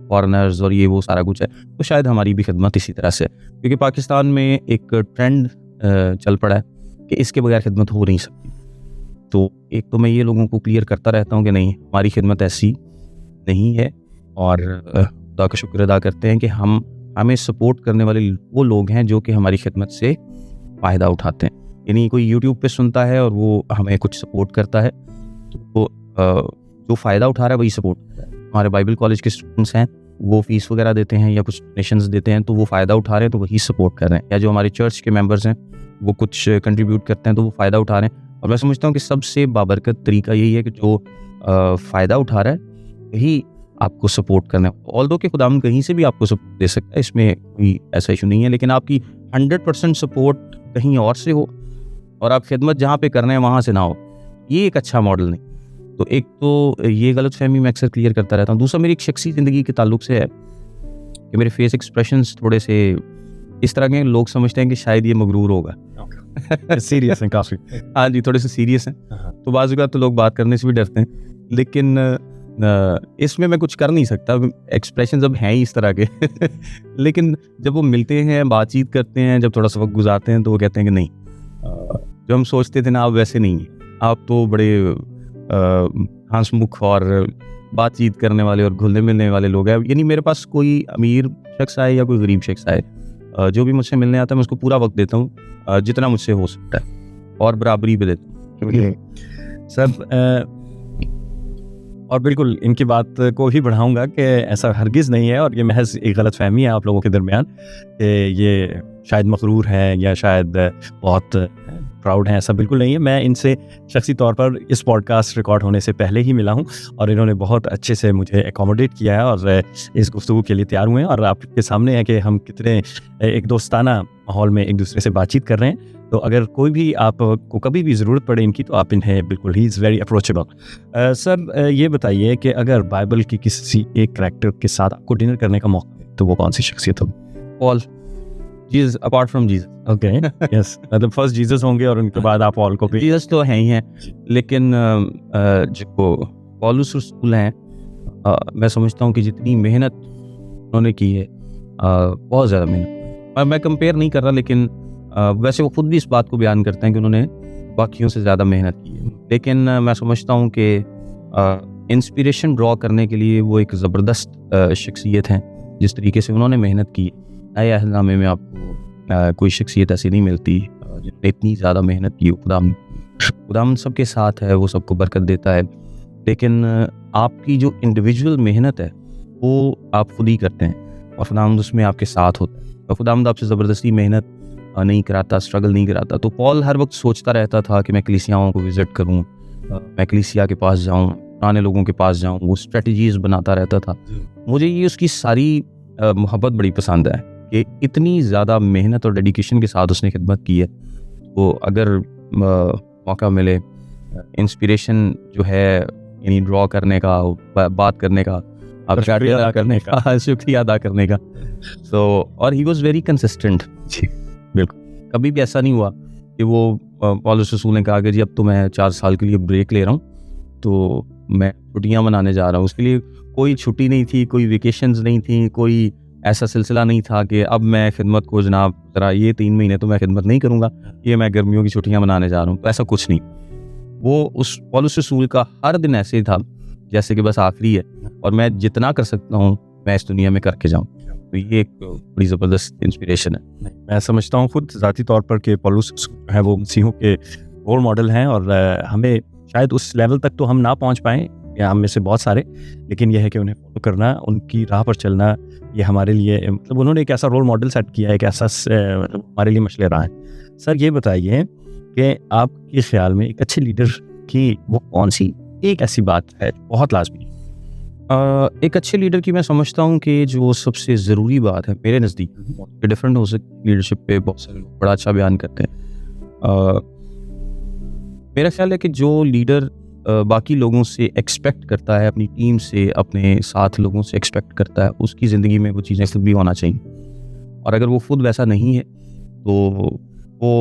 फॉरेनर्स और ये वो सारा कुछ है, तो शायद हमारी भी खिदमत इसी तरह से, क्योंकि पाकिस्तान में एक ट्रेंड चल पड़ा है कि इसके बगैर खिदमत हो नहीं सकती। तो एक तो मैं ये लोगों को क्लियर करता रहता हूँ कि नहीं, हमारी खिदमत ऐसी नहीं है, और खुदा का शुक्र अदा करते हैं कि हमें सपोर्ट करने वाले वो लोग हैं जो कि हमारी खिदमत से फ़ायदा उठाते हैं। यानी कोई यूट्यूब पे सुनता है और वो हमें कुछ सपोर्ट करता है, तो जो फ़ायदा उठा रहा है वही सपोर्ट करता है। हमारे बाइबल कॉलेज के स्टूडेंट्स हैं, वो फ़ीस वगैरह देते हैं या कुछ डोनेशंस देते हैं, तो वो फ़ायदा उठा रहे हैं, तो वही सपोर्ट कर रहे हैं। या जो हमारे चर्च के मेंबर्स हैं वो कुछ कंट्रीब्यूट करते हैं, तो वो फ़ायदा उठा रहे हैं। और मैं समझता हूँ कि सबसे बाबरकत तरीका यही है कि जो फ़ायदा उठा रहा है वही आपको सपोर्ट करना है। ऑल्दो कि खुदा कहीं से भी आपको सपोर्ट दे सकता है, इसमें कोई ऐसा इशू नहीं है, लेकिन आपकी 100% सपोर्ट कहीं और से हो और आप खिदमत जहाँ पे कर रहे हैं वहाँ से ना हो, ये एक अच्छा मॉडल नहीं। तो एक तो ये गलतफहमी मैं अक्सर क्लियर करता रहता हूँ। दूसरा मेरी एक शख्सी ज़िंदगी के ताल्लुक से है कि मेरे फेस एक्सप्रेशंस थोड़े से इस तरह के, लोग समझते हैं कि शायद ये मगरूर होगा। सीरियस हैं काफ़ी। हाँ जी, थोड़े से सीरियस हैं, तो बाज़ तो लोग बात करने से भी डरते हैं, लेकिन इसमें मैं कुछ कर नहीं सकता। एक्सप्रेशंस अब हैं ही इस तरह के लेकिन जब वो मिलते हैं, बातचीत करते हैं, जब थोड़ा सा वक्त गुजारते हैं, तो वो कहते हैं कि नहीं, जो हम सोचते थे ना, आप वैसे नहीं हैं, आप तो बड़े हंसमुख और बातचीत करने वाले और घुलने मिलने वाले लोग हैं। यानी मेरे पास कोई अमीर शख्स आए या कोई गरीब शख्स आए, जो भी मुझसे मिलने आता है मैं उसको पूरा वक्त देता हूँ जितना मुझसे हो सकता है, और बराबरी पे देता हूँ। सर, और बिल्कुल इनकी बात को ही बढ़ाऊंगा कि ऐसा हरगिज़ नहीं है, और ये महज एक गलतफहमी है आप लोगों के दरमियान कि ये शायद मगरूर है या शायद बहुत प्राउड हैं। ऐसा बिल्कुल नहीं है। मैं इनसे शख्सी तौर पर इस पॉडकास्ट रिकॉर्ड होने से पहले ही मिला हूं, और इन्होंने बहुत अच्छे से मुझे एकोमोडेट किया है और इस गुफ्तगू के लिए तैयार हुए हैं, और आपके सामने है कि हम कितने एक दोस्ताना माहौल में एक दूसरे से बातचीत कर रहे हैं। तो अगर कोई भी आपको कभी भी ज़रूरत पड़े इनकी, तो आप इन्हें बिल्कुल he is very approachable. Sir, ये बताइए कि अगर बाइबल की किसी एक करैक्टर के साथ आपको डिनर करने का मौका है, तो वो कौन सी शख्सियत होगी? All Jesus, apart from Jesus. Okay, yes, मतलब फर्स्ट जीसस होंगे और उनके बाद आप ऑल को जीसस तो हैं ही हैं, लेकिन जो पौलुस रसूल हैं मैं समझता हूँ कि जितनी मेहनत उन्होंने की है, बहुत ज़्यादा मेहनत, मैं कंपेयर नहीं कर रहा, लेकिन वैसे वो खुद भी इस बात को बयान करते हैं कि उन्होंने बाकियों से ज़्यादा मेहनत की है। लेकिन मैं समझता हूँ कि इंस्पिरेशन ड्रॉ करने के लिए वो एक ज़बरदस्त शख्सियत हैं। जिस तरीके से उन्होंने मेहनत की, नए अहदनामे में आपको कोई शख्सियत ऐसी नहीं मिलती जिन्होंने इतनी ज़्यादा मेहनत की। खुदाम सबके साथ है, वो सबको बरकत देता है, लेकिन आपकी जो इंडिविजुअल मेहनत है वो आप खुद ही करते हैं और खुदावंद उसमें आपके साथ होता है। और खुदावंद आपसे ज़बरदस्ती मेहनत नहीं कराता, स्ट्रगल नहीं कराता। तो पॉल हर वक्त सोचता रहता था कि मैं कलीसियाओं को विज़िट करूं, मैं कलीसिया के पास जाऊं, पुराने लोगों के पास जाऊं, वो स्ट्रेटजीज़ बनाता रहता था। मुझे ये उसकी सारी मोहब्बत बड़ी पसंद है कि इतनी ज़्यादा मेहनत और डेडिकेशन के साथ उसने खिदमत की है। तो अगर मौका मिले, इंस्पिरेशन जो है यानी ड्रॉ करने का, बात करने का, शुक्रिया अदा करने का, शुक्रिया अदा करने का, तो और ही वॉज वेरी कंसिस्टेंट। जी बिल्कुल, कभी भी ऐसा नहीं हुआ कि वो पौलुस रसूल ने कहा कि जी अब तो मैं 4 साल के लिए ब्रेक ले रहा हूँ, तो मैं छुट्टियाँ मनाने जा रहा हूँ। उसके लिए कोई छुट्टी नहीं थी, कोई वेकेशंस नहीं थी, कोई ऐसा सिलसिला नहीं था कि अब मैं खिदमत को जनाब ज़रा ये 3 महीने तो मैं खिदमत नहीं करूँगा, ये मैं गर्मियों की छुट्टियाँ मनाने जा रहा हूँ। तो ऐसा कुछ नहीं। वो उस पौलुस रसूल का हर दिन ऐसे ही था जैसे कि बस आखिरी है और मैं जितना कर सकता हूँ मैं इस दुनिया में करके जाऊँ। तो ये एक बड़ी ज़बरदस्त इंस्पिरेशन है। मैं समझता हूँ खुद ज़ाती तौर पर कि पौलुस है वो मसीहों के रोल मॉडल हैं, और हमें शायद उस लेवल तक तो हम ना पहुँच पाएँ या हम में से बहुत सारे, लेकिन यह है कि उन्हें फॉलो करना, उनकी राह पर चलना, ये हमारे लिए मतलब उन्होंने एक ऐसा रोल मॉडल सेट किया है, एक ऐसा हमारे लिए मशले राह है। सर ये बताइए कि आपके ख्याल में एक अच्छे लीडर की वो कौन सी एक ऐसी बात है बहुत लाजमी? एक अच्छे लीडर की मैं समझता हूँ कि जो सबसे ज़रूरी बात है मेरे नज़दीक, डिफरेंट हो सकती लीडरशिप पे बहुत सारे लोग बड़ा अच्छा बयान करते हैं। मेरा ख्याल है कि जो लीडर बाकी लोगों से एक्सपेक्ट करता है, अपनी टीम से, अपने साथ लोगों से एक्सपेक्ट करता है, उसकी ज़िंदगी में वो चीज़ें खुद भी होना चाहिए। और अगर वो खुद वैसा नहीं है तो वो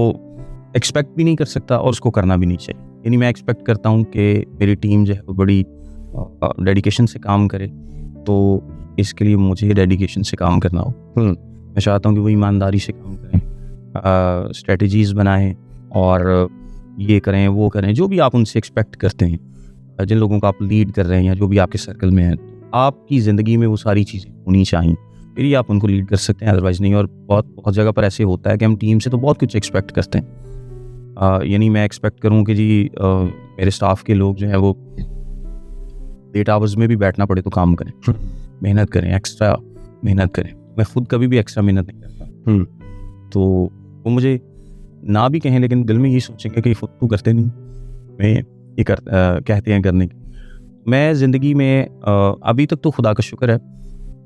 एक्सपेक्ट भी नहीं कर सकता और उसको करना भी नहीं चाहिए। यानी मैं एक्सपेक्ट करता हूँ कि मेरी टीम जो है वो बड़ी डेडिकेशन से काम करे, तो इसके लिए मुझे डेडिकेशन से काम करना हो। मैं चाहता हूँ कि वो ईमानदारी से काम करें, स्ट्रेटजीज़ बनाएं और ये करें वो करें, जो भी आप उनसे एक्सपेक्ट करते हैं, जिन लोगों को आप लीड कर रहे हैं या जो भी आपके सर्कल में है, आपकी ज़िंदगी में वो सारी चीज़ें होनी चाहिए, फिर ही आप उनको लीड कर सकते हैं, अदरवाइज़ नहीं। और बहुत जगह पर ऐसे होता है कि हम टीम से तो बहुत कुछ एक्सपेक्ट करते हैं। यानी मैं एक्सपेक्ट करूँ कि जी मेरे स्टाफ के लोग जो हैं वो 8 आवर्स में भी बैठना पड़े तो काम करें, मेहनत करें, एक्स्ट्रा मेहनत करें। मैं खुद कभी भी एक्स्ट्रा मेहनत नहीं करता। तो वो मुझे ना भी कहें, लेकिन दिल में ये सोचेंगे कि खुद तो करते नहीं, मैं ये कहते हैं करने की। मैं ज़िंदगी में अभी तक तो खुदा का शुक्र है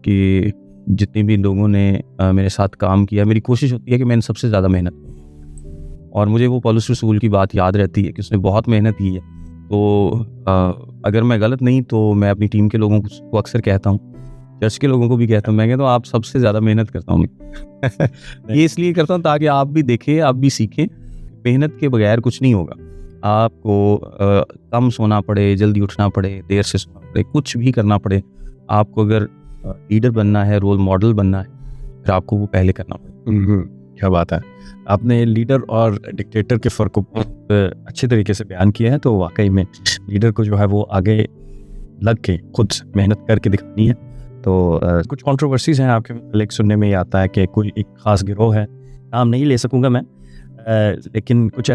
कि जितने भी लोगों ने मेरे साथ काम किया, मेरी कोशिश होती है कि मैं इन सबसे ज़्यादा मेहनत करूँ। और मुझे वो पौलुस रसूल की बात याद रहती है कि उसने बहुत मेहनत की है। तो अगर मैं गलत नहीं तो मैं अपनी टीम के लोगों को अक्सर कहता हूँ, चर्च के लोगों को भी कहता हूँ, मैं कहता हूँ आप सबसे ज़्यादा मेहनत करता हूँ ये इसलिए करता हूँ ताकि आप भी देखें, आप भी सीखें, मेहनत के बगैर कुछ नहीं होगा। आपको कम सोना पड़े, जल्दी उठना पड़े, देर से सोना पड़े, कुछ भी करना पड़े, आपको अगर लीडर बनना है, रोल मॉडल बनना है, फिर आपको वो पहले करना पड़े। क्या बात है, आपने लीडर और डिक्टेटर के फ़र्क को बहुत अच्छे तरीके से बयान किया है। तो वाकई में लीडर को जो है वो आगे लग के खुद मेहनत करके दिखानी है। तो कुछ कंट्रोवर्सीज़ हैं आपके मतलब सुनने में ये आता है कि कोई एक ख़ास गिरोह है, नाम नहीं ले सकूँगा मैं, लेकिन कुछ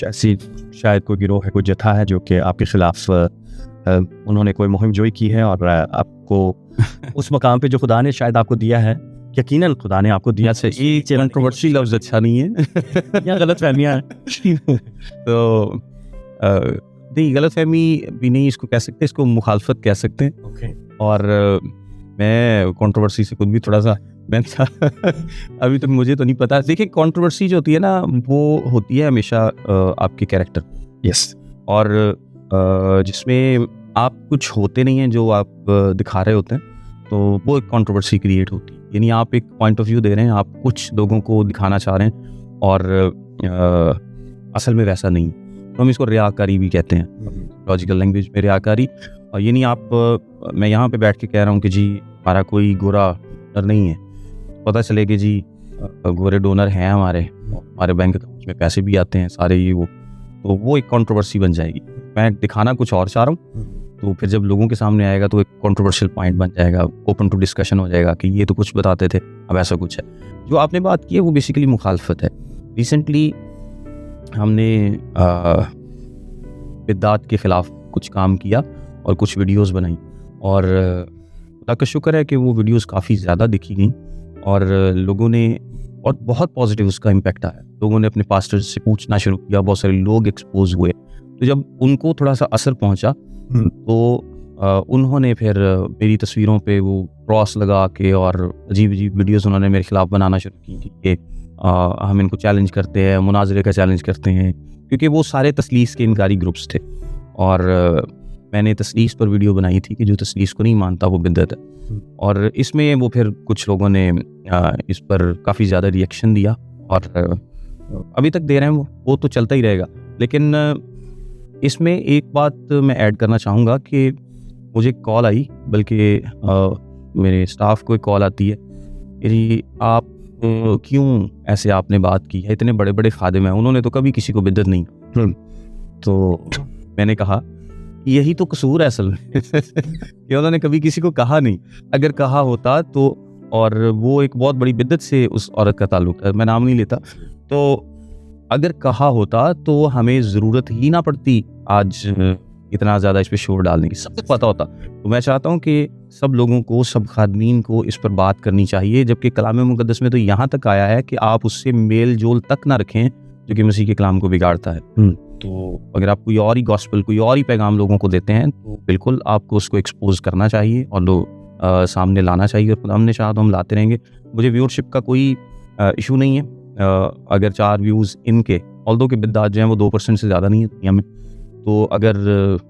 ऐसी शायद कोई गिरोह है, कोई जत्था है जो कि आपके ख़िलाफ़ उन्होंने कोई मुहिम जोई की है और आपको उस मकाम पे जो खुदा ने शायद आपको दिया है, यकीनन खुदा ने आपको दिया से ये कंट्रोवर्सी लफ्ज़ अच्छा नहीं है या गलत फहमियाँ हैं तो नहीं, गलत फहमी भी नहीं इसको कह सकते, इसको मुखालफत कह सकते हैं। और मैं कंट्रोवर्सी से खुद भी थोड़ा सा अभी तक मुझे तो नहीं पता। देखिए कंट्रोवर्सी जो होती है ना, वो होती है हमेशा आपके कैरेक्टर, यस, और जिसमें आप कुछ होते नहीं हैं जो आप दिखा रहे होते हैं, तो वो एक कंट्रोवर्सी क्रिएट होती है। यानी आप एक पॉइंट ऑफ व्यू दे रहे हैं, आप कुछ लोगों को दिखाना चाह रहे हैं और असल में वैसा नहीं, तो हम इसको रियाकारी भी कहते हैं, लॉजिकल लैंग्वेज में रियाकारी। और ये नहीं आप मैं यहाँ पे बैठ के कह रहा हूँ कि जी हमारा कोई गोरा डोनर नहीं है, पता चले कि जी गोरे डोनर हैं हमारे बैंक अकाउंट में पैसे भी आते हैं सारे ये तो वो एक कंट्रोवर्सी बन जाएगी। मैं दिखाना कुछ और चाह रहा हूँ, तो फिर जब लोगों के सामने आएगा तो एक कंट्रोवर्शियल पॉइंट बन जाएगा, ओपन टू डिस्कशन हो जाएगा कि ये तो कुछ बताते थे अब ऐसा कुछ है। जो आपने बात की है वो बेसिकली मुखालफत है। रिसेंटली हमने बिद्दात के ख़िलाफ़ कुछ काम किया और कुछ वीडियोस बनाई, और खुदा का शुक्र है कि वो वीडियोस काफ़ी ज़्यादा देखी गई और लोगों ने और बहुत पॉजिटिव उसका इम्पैक्ट आया। लोगों ने अपने पास्टर से पूछना शुरू किया, बहुत सारे लोग एक्सपोज हुए। तो जब उनको थोड़ा सा असर पहुंचा तो उन्होंने फिर मेरी तस्वीरों पे वो क्रॉस लगा के और अजीब अजीब वीडियोस उन्होंने मेरे खिलाफ बनाना शुरू की कि हम इनको चैलेंज करते हैं, मुनाजरे का चैलेंज करते हैं, क्योंकि वो सारे तसलीस के इनकारी ग्रुप्स थे। और मैंने तसलीस पर वीडियो बनाई थी कि जो तसलीस को नहीं मानता वो बिद्दत है। और इसमें वो फिर कुछ लोगों ने इस पर काफ़ी ज़्यादा रिएक्शन दिया और अभी तक दे रहे हैं, वो तो चलता ही रहेगा। लेकिन इसमें एक बात मैं ऐड करना चाहूँगा कि मुझे कॉल आई, बल्कि मेरे स्टाफ को एक कॉल आती है कि आप क्यों ऐसे आपने बात की है, इतने बड़े बड़े खादिम हैं, उन्होंने तो कभी किसी को बिद्दत नहीं। तो मैंने कहा यही तो कसूर है असल में कि उन्होंने कभी किसी को कहा नहीं। अगर कहा होता तो, और वो एक बहुत बड़ी बिद्दत से उस औरत का ताल्लुक है, मैं नाम नहीं लेता, तो अगर कहा होता तो हमें ज़रूरत ही ना पड़ती आज इतना ज़्यादा इस पर शोर डालने की, सबको पता होता। तो मैं चाहता हूँ कि सब लोगों को, सब खादमीन को इस पर बात करनी चाहिए, जबकि कलाम मुक़द्दस में तो यहाँ तक आया है कि आप उससे मेल जोल तक ना रखें जो कि मसीह के कलाम को बिगाड़ता है। तो अगर आप कोई और ही गॉस्पेल, कोई और ही पैगाम लोगों को देते हैं तो बिल्कुल आपको उसको एक्सपोज करना चाहिए और लोग सामने लाना चाहिए। और हमने चाहा तो हम लाते रहेंगे। मुझे व्यूअरशिप का कोई इशू नहीं है। अगर 4 व्यूज़ इनके, ऑल्दो के बिद्दात जो हैं वो 2% से ज़्यादा नहीं है दुनिया में, तो अगर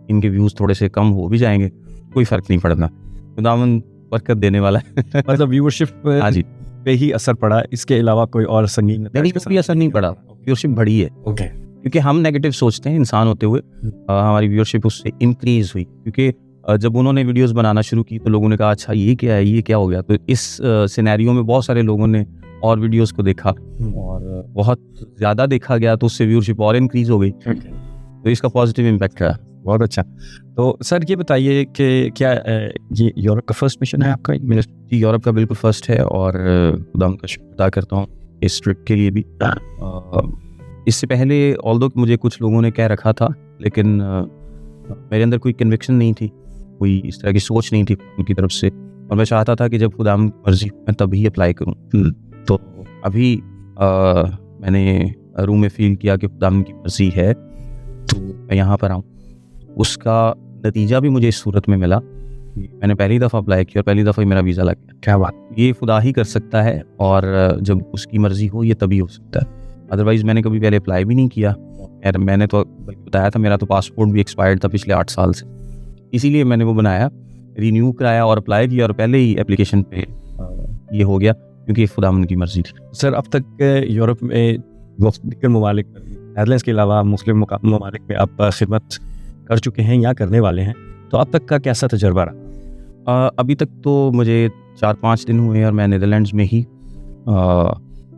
इनके व्यूज़ थोड़े से कम हो भी जाएंगे कोई फ़र्क नहीं पड़ना, खुदावंद बरकत देने वाला है। मतलब व्यूअरशिप हाँ जी पे ही असर पड़ा, इसके अलावा कोई और संगीन कोई असर नहीं पड़ा। व्यूअरशिप बढ़ी है क्योंकि हम नेगेटिव सोचते हैं इंसान होते हुए, हमारी व्यूअरशिप उससे इंक्रीज़ हुई, क्योंकि जब उन्होंने वीडियोस बनाना शुरू की तो लोगों ने कहा अच्छा ये क्या है, ये क्या हो गया। तो इस सिनेरियो में बहुत सारे लोगों ने और वीडियोस को देखा और बहुत ज़्यादा देखा गया, तो उससे व्यूअरशिप और इंक्रीज़ हो गई। तो इसका पॉजिटिव इम्पैक्ट है। बहुत अच्छा। तो सर ये बताइए कि क्या ये यूरोप का फर्स्ट मिशन है आपका? जी, यूरोप का बिल्कुल फर्स्ट है और खुदा का शुक्र अदा करता हूँ इस ट्रिप के लिए भी। इससे पहले ऑल्दो मुझे कुछ लोगों ने कह रखा था, लेकिन मेरे अंदर कोई कन्विक्शन नहीं थी, कोई इस तरह की सोच नहीं थी उनकी तरफ से, और मैं चाहता था कि जब खुदा मर्जी मैं तभी अप्लाई करूँ। तो अभी मैंने रूम में फील किया कि खुदा की मर्जी है तो मैं यहाँ पर आऊँ। उसका नतीजा भी मुझे इस सूरत में मिला, मैंने पहली दफ़ा अप्लाई किया और पहली दफ़ा ही मेरा वीज़ा लग गया। क्या बात! ये खुदा ही कर सकता है, और जब उसकी मर्जी हो ये तभी हो सकता है। अदरवाइज़ मैंने कभी पहले अप्लाई भी नहीं किया। मैंने तो बताया था मेरा तो पासपोर्ट भी एक्सपायर्ड था पिछले 8 साल से, इसीलिए मैंने वो बनाया, रिन्यू कराया और अप्लाई किया, और पहले ही एप्लीकेशन पे ये हो गया क्योंकि खुदावंद की मर्जी थी। सर अब तक यूरोप में मुख्तलिफ ममालिक, नेदरलैंड्स के अलावा मुस्लिम ममालिक में आप खिदमत कर चुके हैं या करने वाले हैं, तो अब तक का कैसा तजर्बा रहा? अभी तक तो मुझे 4-5 दिन हुए और मैं नीदरलैंड्स में ही,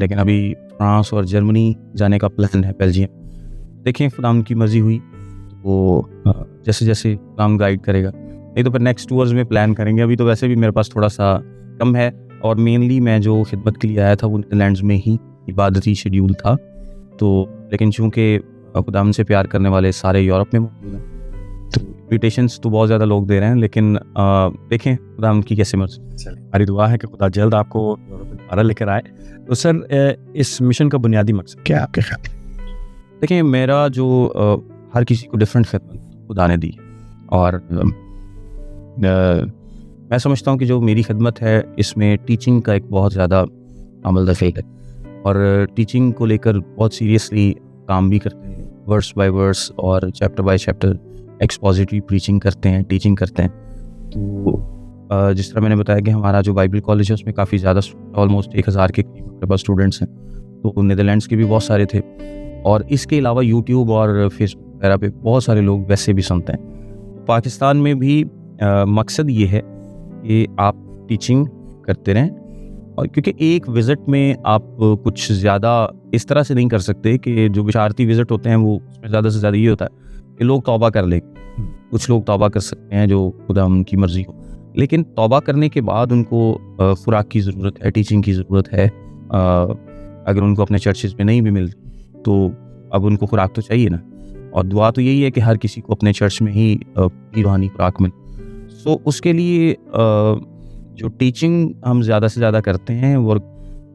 लेकिन अभी फ्रांस और जर्मनी जाने का प्लान है, बेल्जियम। देखें खुदावंद की मर्जी हुई वो जैसे जैसे खुदावंद गाइड करेगा, नहीं तो फिर नेक्स्ट टूर्स में प्लान करेंगे। अभी तो वैसे भी मेरे पास थोड़ा सा कम है, और मेनली मैं जो खिदमत के लिए आया था वो नीदरलैंड्स में ही इबादती शेड्यूल था। तो लेकिन चूँकि खुदावंद से प्यार करने वाले सारे यूरोप में मौजूद हैं, तो इन्विटेशंस तो बहुत ज़्यादा लोग दे रहे हैं, लेकिन देखें खुदावंद की कैसे मर्जी। हमारी दुआ है कि खुदा जल्द आपको दोबारा लेकर आए। तो सर इस मिशन का बुनियादी मकसद क्या है आपके ख्याल? देखिए, मेरा जो हर किसी को डिफरेंट खिदमत खुदा ने दी, और मैं समझता हूँ कि जो मेरी खिदमत है इसमें टीचिंग का एक बहुत ज़्यादा अमल दफ़े है, और टीचिंग को लेकर बहुत सीरियसली काम भी करते हैं, वर्स बाय वर्स और chapter by chapter expository preaching करते हैं, टीचिंग करते हैं। तो जिस तरह मैंने बताया कि हमारा जो बाइबल कॉलेज है उसमें काफ़ी ज़्यादा, ऑलमोस्ट 1000 के करीब हमारे पास स्टूडेंट्स हैं, तो नीदरलैंड्स के भी बहुत सारे थे, और इसके अलावा यूट्यूब और फेसबुक वगैरह पे बहुत सारे लोग वैसे भी सुनते हैं। पाकिस्तान में भी मकसद ये है कि आप टीचिंग करते रहें, और क्योंकि एक विज़िट में आप कुछ ज़्यादा इस तरह से नहीं कर सकते कि जो विशारती विज़िट होते हैं वो उसमें ज़्यादा से ज़्यादा ये होता है कि लोग तौबा कर लें। कुछ लोग तौबा कर सकते हैं जो खुदा उनकी मर्ज़ी हो, लेकिन तौबा करने के बाद उनको खुराक की ज़रूरत है, टीचिंग की ज़रूरत है। अगर उनको अपने चर्चेज़ में नहीं भी मिलती तो अब उनको खुराक तो चाहिए ना, और दुआ तो यही है कि हर किसी को अपने चर्च में ही रूहानी खुराक मिले। सो उसके लिए जो टीचिंग हम ज़्यादा से ज़्यादा करते हैं वो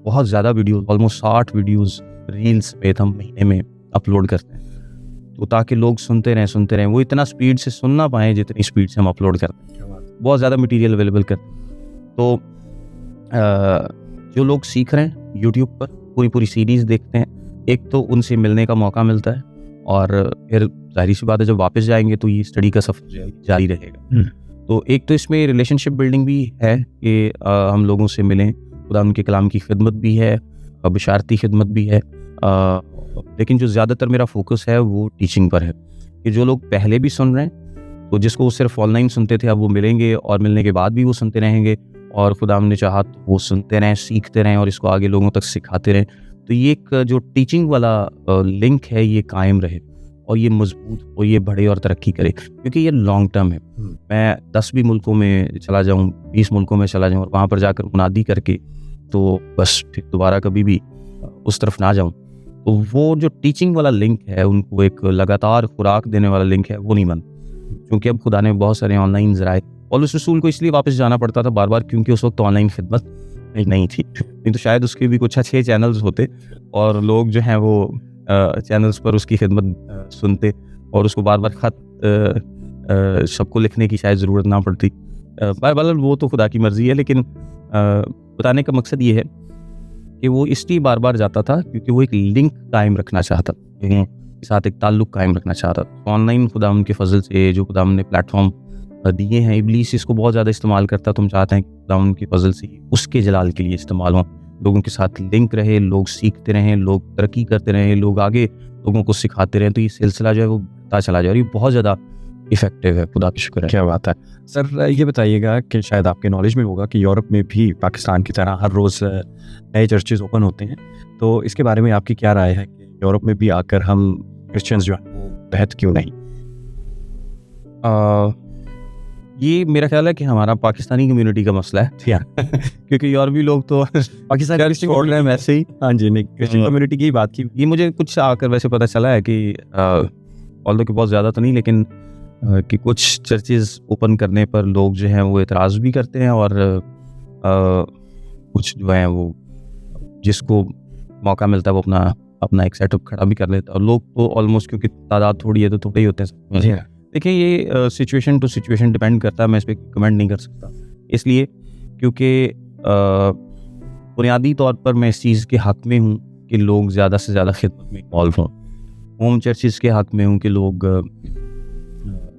बहुत ज़्यादा वीडियोज़, ऑलमोस्ट 60 वीडियोज़ रील्स समेत हम महीने में अपलोड करते हैं, तो ताकि लोग सुनते रहें। वो इतना स्पीड से सुन ना पाएँ जितनी स्पीड से हम अपलोड करते हैं। बहुत ज़्यादा मटेरियल अवेलेबल करते हैं। तो जो लोग सीख रहे हैं यूट्यूब पर पूरी सीरीज़ देखते हैं, एक तो उनसे मिलने का मौका मिलता है, और फिर जाहिर सी बात है जब वापस जाएंगे तो ये स्टडी का सफ़र जारी रहेगा। तो एक तो इसमें रिलेशनशिप बिल्डिंग भी है कि हम लोगों से मिलें, खुदा उनके कलाम की खिदमत भी है, बिशारती खिदमत भी है, लेकिन जो ज़्यादातर मेरा फोकस है वो टीचिंग पर है कि जो लोग पहले भी सुन रहे हैं, तो जिसको वो सिर्फ ऑनलाइन सुनते थे अब वो मिलेंगे, और मिलने के बाद भी वो सुनते रहेंगे, और खुदा ने चाहा तो वो सुनते रहें, सीखते रहें और इसको आगे लोगों तक सिखाते रहें। तो ये एक जो टीचिंग वाला लिंक है ये कायम रहे, और ये मजबूत हो, ये बढ़े और तरक्की करे, क्योंकि ये लॉन्ग टर्म है। मैं 10 भी मुल्कों में चला जाऊँ, 20 मुल्कों में चला जाऊँ और वहाँ पर जाकर मुनादी करके तो बस फिर दोबारा कभी भी उस तरफ ना जाऊँ, तो वो जो टीचिंग वाला लिंक है, उनको एक लगातार खुराक देने वाला लिंक है, वो नहीं बनता। क्योंकि अब खुदा ने बहुत सारे ऑनलाइन ज़राए, और उस रसूल को इसलिए वापस जाना पड़ता था बार बार क्योंकि उस वक्त ऑनलाइन खिदमत नहीं थी, नहीं तो शायद उसके भी कुछ अच्छे चैनल्स होते और लोग जो हैं वो चैनल्स पर उसकी खिदमत सुनते, और उसको बार बार ख़त सबको लिखने की शायद ज़रूरत ना पड़ती। बहरहाल वो तो खुदा की मर्ज़ी है, लेकिन बताने का मकसद ये है कि वो इसलिए बार बार जाता था क्योंकि वो एक लिंक कायम रखना चाहता, लोगों के साथ एक ताल्लुक़ कायम रखना चाहता। ऑनलाइन खुदा उनके फजल से जो खुदा ने प्लेटफॉर्म दिए हैं, इब्लीस इसको बहुत ज़्यादा इस्तेमाल करता। तुम चाहते हैं कि खुदा उनके फजल से उसके जलाल के लिए इस्तेमाल हो, लोगों के साथ लिंक रहे, लोग सीखते रहें, लोग तरक्की करते रहें, लोग आगे लोगों को सिखाते रहें, तो ये सिलसिला जो है वो बढ़ता चला जाए, और ये बहुत ज़्यादा इफेक्टिव है। खुदा का शुक्र है। क्या बात है सर। ये बताइएगा कि शायद आपके नॉलेज में होगा कि यूरोप में भी पाकिस्तान की तरह हर रोज़ नए चर्चेज़ ओपन होते हैं, तो इसके बारे में आपकी क्या राय है कि यूरोप में भी आकर हम क्रिश्चियंस जो हैं वो बेहद क्यों नहीं? ये मेरा ख्याल है कि हमारा पाकिस्तानी कम्युनिटी का मसला है क्योंकि यूरोपी लोग तो पाकिस्तान छोड़ रहे हैं वैसे ही। हाँ जी, नहीं क्रिश्चियन कम्युनिटी की बात की। ये मुझे कुछ आकर वैसे पता चला है कि ऑल्दो कि बहुत ज़्यादा तो नहीं, लेकिन कि कुछ चर्चेज़ ओपन करने पर लोग जो हैं वो एतराज़ भी करते हैं, और कुछ जो हैं वो जिसको मौका मिलता है वो अपना एक सेटअप खड़ा भी कर लेता है, और लोग तो ऑलमोस्ट क्योंकि तादाद थोड़ी है तो थोड़े ही होते हैं। देखिए ये सिचुएशन टू सिचुएशन डिपेंड करता है, मैं इस पर कमेंट नहीं कर सकता, इसलिए क्योंकि बुनियादी तौर पर मैं इस चीज़ के हक़ में हूँ कि लोग ज़्यादा से ज़्यादा खिदमत में इन्वॉल्व हों। होम चर्चिज़ के हक़ में हूँ कि लोग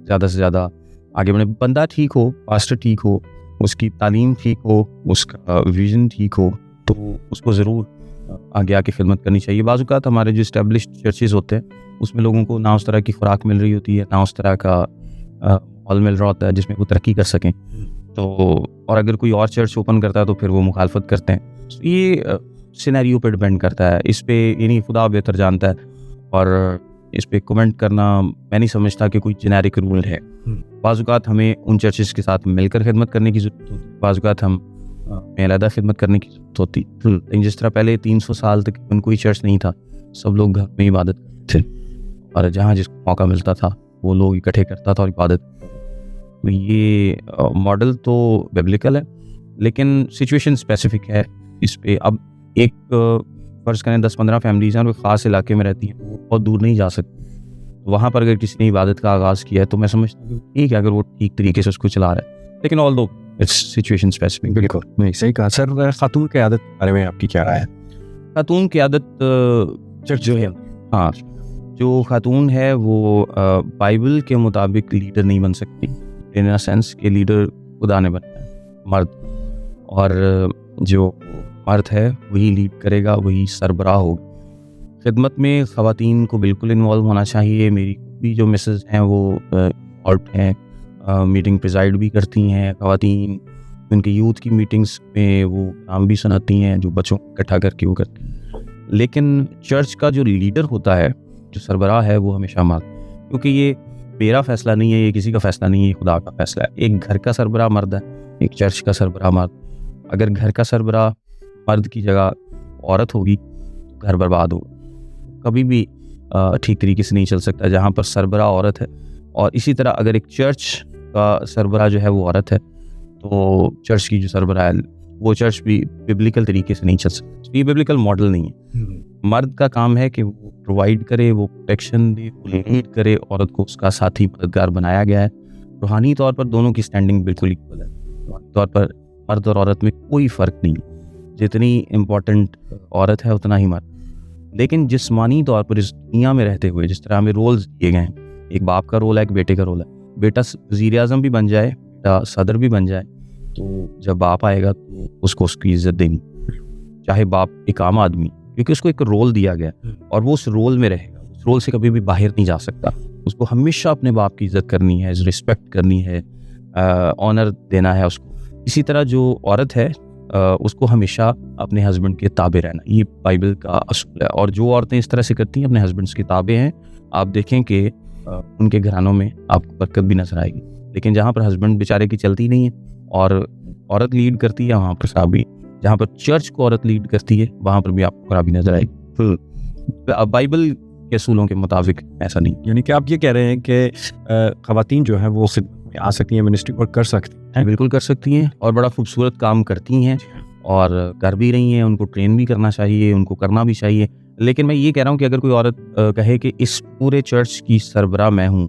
ज़्यादा से ज़्यादा आगे बढ़े। बंदा ठीक हो, पास्टर ठीक हो, उसकी तालीम ठीक हो, उसका विज़न ठीक हो, तो उसको ज़रूर आगे आके खिदमत करनी चाहिए। बाज़ औक़ात हमारे जो इस्टेब्लिश्ड चर्चेज़ होते हैं उसमें लोगों को ना उस तरह की खुराक मिल रही होती है, ना उस तरह का माहौल मिल रहा होता है जिसमें वो तरक्की कर सकें, तो और अगर कोई और चर्च ओपन करता है तो फिर वो मुखालफत करते हैं। तो ये सिनेरियो पे डिपेंड करता है, इस पे यानी खुदा बेहतर जानता है, और इस पे कमेंट करना मैं नहीं समझता कि कोई जेनेरिक रूल है। बाज़ औक़ात हमें उन चर्चेज़ के साथ मिलकर खिदमत करने की ज़रूरत होती है, बाज़ औक़ात हम अलहदा खिदमत करने की ज़रूरत होती। लेकिन जिस तरह पहले 300 साल तक कोई चर्च नहीं था, सब लोग घर में इबादत करते थे, और जहाँ जिसको मौका मिलता था वो लोग इकट्ठे करता था और इबादत। तो ये मॉडल तो बिब्लिकल है, लेकिन सिचुएशन स्पेसिफिक है इस पे। अब एक फ़र्ज़ करें 10-15 फैमिलीज़ हैं और ख़ास इलाके में रहती हैं, तो वो बहुत दूर नहीं जा सकती। वहाँ पर अगर किसी ने इबादत का आगाज़ किया है तो मैं समझता हूँ ठीक है, अगर वो ठीक तरीके से उसको चला रहा है, लेकिन ऑल दो इट्स सिचुएशन स्पेसिफिक। बिल्कुल, नहीं सही कहा सर। खातून क़यादत के बारे में आपकी क्या राय है? खातून क़यादत चर्च जो है, हाँ, जो खातून है वो बाइबल के मुताबिक लीडर नहीं बन सकती, इन अ सेंस कि लीडर खुदा ने बनाया है मर्द, और जो मर्द है वही लीड करेगा, वही सरबराह होगा। खिदमत में ख़वातीन को बिल्कुल इन्वॉल्व होना चाहिए। मेरी भी जो मिसेस हैं वो इन्वॉल्व हैं मीटिंग प्रिजाइड भी करती हैं ख़वातीन, उनके यूथ की मीटिंग्स में वो नाम भी सुनाती हैं जो बच्चों को इकट्ठा करके वो करती हैं। लेकिन चर्च का जो लीडर होता है, जो सरबराह है, वो हमेशा मर्द, क्योंकि ये मेरा फैसला नहीं है, ये किसी का फैसला नहीं है, ये खुदा का फैसला है। एक घर का सरबराह मर्द है, एक चर्च का सरबराह मर्द। अगर घर का सरबराह मर्द की जगह औरत होगी तो घर बर्बाद होगा, कभी भी ठीक तरीके से नहीं चल सकता जहाँ पर सरबराह औरत है। और इसी तरह अगर एक चर्च का सरबराह जो है वो औरत है तो चर्च की जो सरबराह है वो चर्च भी बिब्लिकल तरीके से नहीं चल सकता। ये बिब्लिकल मॉडल नहीं है। मर्द का काम है कि वो प्रोवाइड करे, वो प्रोटेक्शन दे, वो लीड करे, औरत को उसका साथी मददगार बनाया गया है। रूहानी तौर पर दोनों की स्टैंडिंग बिल्कुल इक्वल है। रूहानी तौर पर मर्द और औरत में कोई फ़र्क नहीं है, जितनी इम्पोर्टेंट औरत है उतना ही मर्द। लेकिन जिस्मानी तौर पर इस दुनिया में रहते हुए जिस तरह हमें रोल्स दिए गए हैं, एक बाप का रोल है, एक बेटे का रोल है। बेटा वज़ीर आज़म भी बन जाए, बेटा सदर भी बन जाए, तो जब बाप आएगा तो उसको उसकी इज्जत देनी, चाहे बाप एक आम आदमी, क्योंकि उसको एक रोल दिया गया और वो उस रोल में रहेगा, उस रोल से कभी भी बाहर नहीं जा सकता। उसको हमेशा अपने बाप की इज्जत करनी है, रिस्पेक्ट करनी है, ऑनर देना है उसको। इसी तरह जो औरत है उसको हमेशा अपने हस्बैंड के ताबे रहना, ये बाइबल का असूल है। और जो औरतें इस तरह से करती हैं, अपने हस्बैंड्स के ताबे हैं, आप देखें कि उनके घरानों में आपको बरकत भी नजर आएगी। लेकिन जहाँ पर हस्बैंड बेचारे की चलती नहीं है और औरत लीड करती है, वहाँ पर खराबी। जहाँ पर चर्च को औरत लीड करती है, वहाँ पर भी आपको खराबी नजर आएगी। बाइबल के असूलों के मुताबिक ऐसा नहीं। यानी कि आप ये कह रहे हैं कि ख़वातीन जो हैं वो खिदमत में आ सकती हैं, मिनिस्ट्री वर्क कर सकती हैं। बिल्कुल कर सकती हैं और बड़ा खूबसूरत काम करती हैं और कर भी रही हैं। उनको ट्रेन भी करना चाहिए, उनको करना भी चाहिए। लेकिन मैं ये कह रहा हूँ कि अगर कोई औरत कहे कि इस पूरे चर्च की सरबराह मैं हूँ,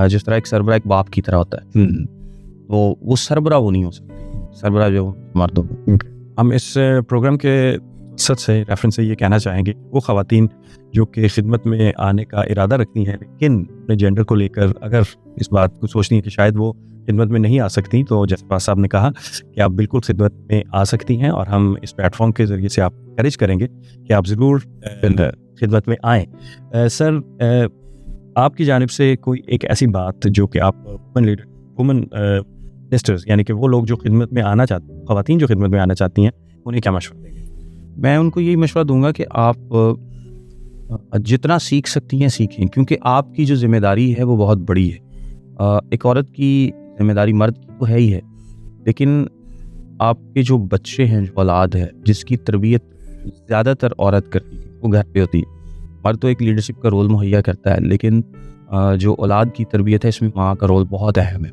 जिस तरह एक सरबराह एक बाप की तरह होता है, तो वो सरबराह वो नहीं हो सकती। सरबराह जो मर्द हो। हम इस प्रोग्राम के मकसद से रेफरेंस से ये कहना चाहेंगे वो ख़वातीन जो कि खिदमत में आने का इरादा रखती हैं, लेकिन अपने जेंडर को लेकर अगर इस बात को सोचती हैं कि शायद वो खिदमत में नहीं आ सकती, तो जैसे पास साहब ने कहा कि आप बिल्कुल खिदमत में आ सकती हैं और हम इस प्लेटफॉर्म के ज़रिए से आप इंकरेज करेंगे कि आप ज़रूर खिदमत में आएँ। सर, आपकी जानिब से कोई एक ऐसी बात जो कि आप वुमेन मिनिस्टर्स यानी कि वो लोग जो खिदमत में आना चाहते हैं, ख़वातीन जो खिदमत में आना चाहती हैं, उन्हें क्या मशवरा देंगे? मैं उनको यही मशवरा दूंगा कि आप जितना सीख सकती हैं सीखें, क्योंकि आपकी जो जिम्मेदारी है वो बहुत बड़ी है। एक औरत की जिम्मेदारी मर्द की तो है ही है, लेकिन आपके जो बच्चे हैं, जो औलाद है, जिसकी तरबियत ज़्यादातर औरत करती है, वो घर पे होती है। मर्द तो एक लीडरशिप का रोल मुहैया करता है, लेकिन जो औलाद की तरबियत है इसमें माँ का रोल बहुत अहम है।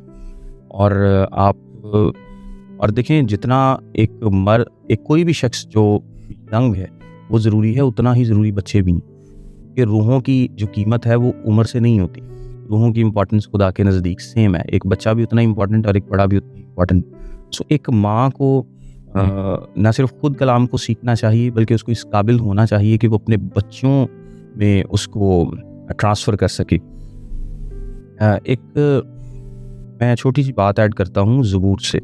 और देखें, जितना एक कोई भी शख्स जो यंग है वो ज़रूरी है, उतना ही ज़रूरी बच्चे भी हैं। कि रूहों की जो कीमत है वो उम्र से नहीं होती। रूहों की इम्पोर्टेंस खुदा के नज़दीक सेम है। एक बच्चा भी उतना इम्पोर्टेंट और एक बड़ा भी उतना इम्पोर्टेंट। सो एक माँ को ना सिर्फ खुद कलाम को सीखना चाहिए, बल्कि उसको इस काबिल होना चाहिए कि वो अपने बच्चों में उसको ट्रांसफ़र कर सके। मैं छोटी सी बात ऐड करता हूँ ज़बूर से।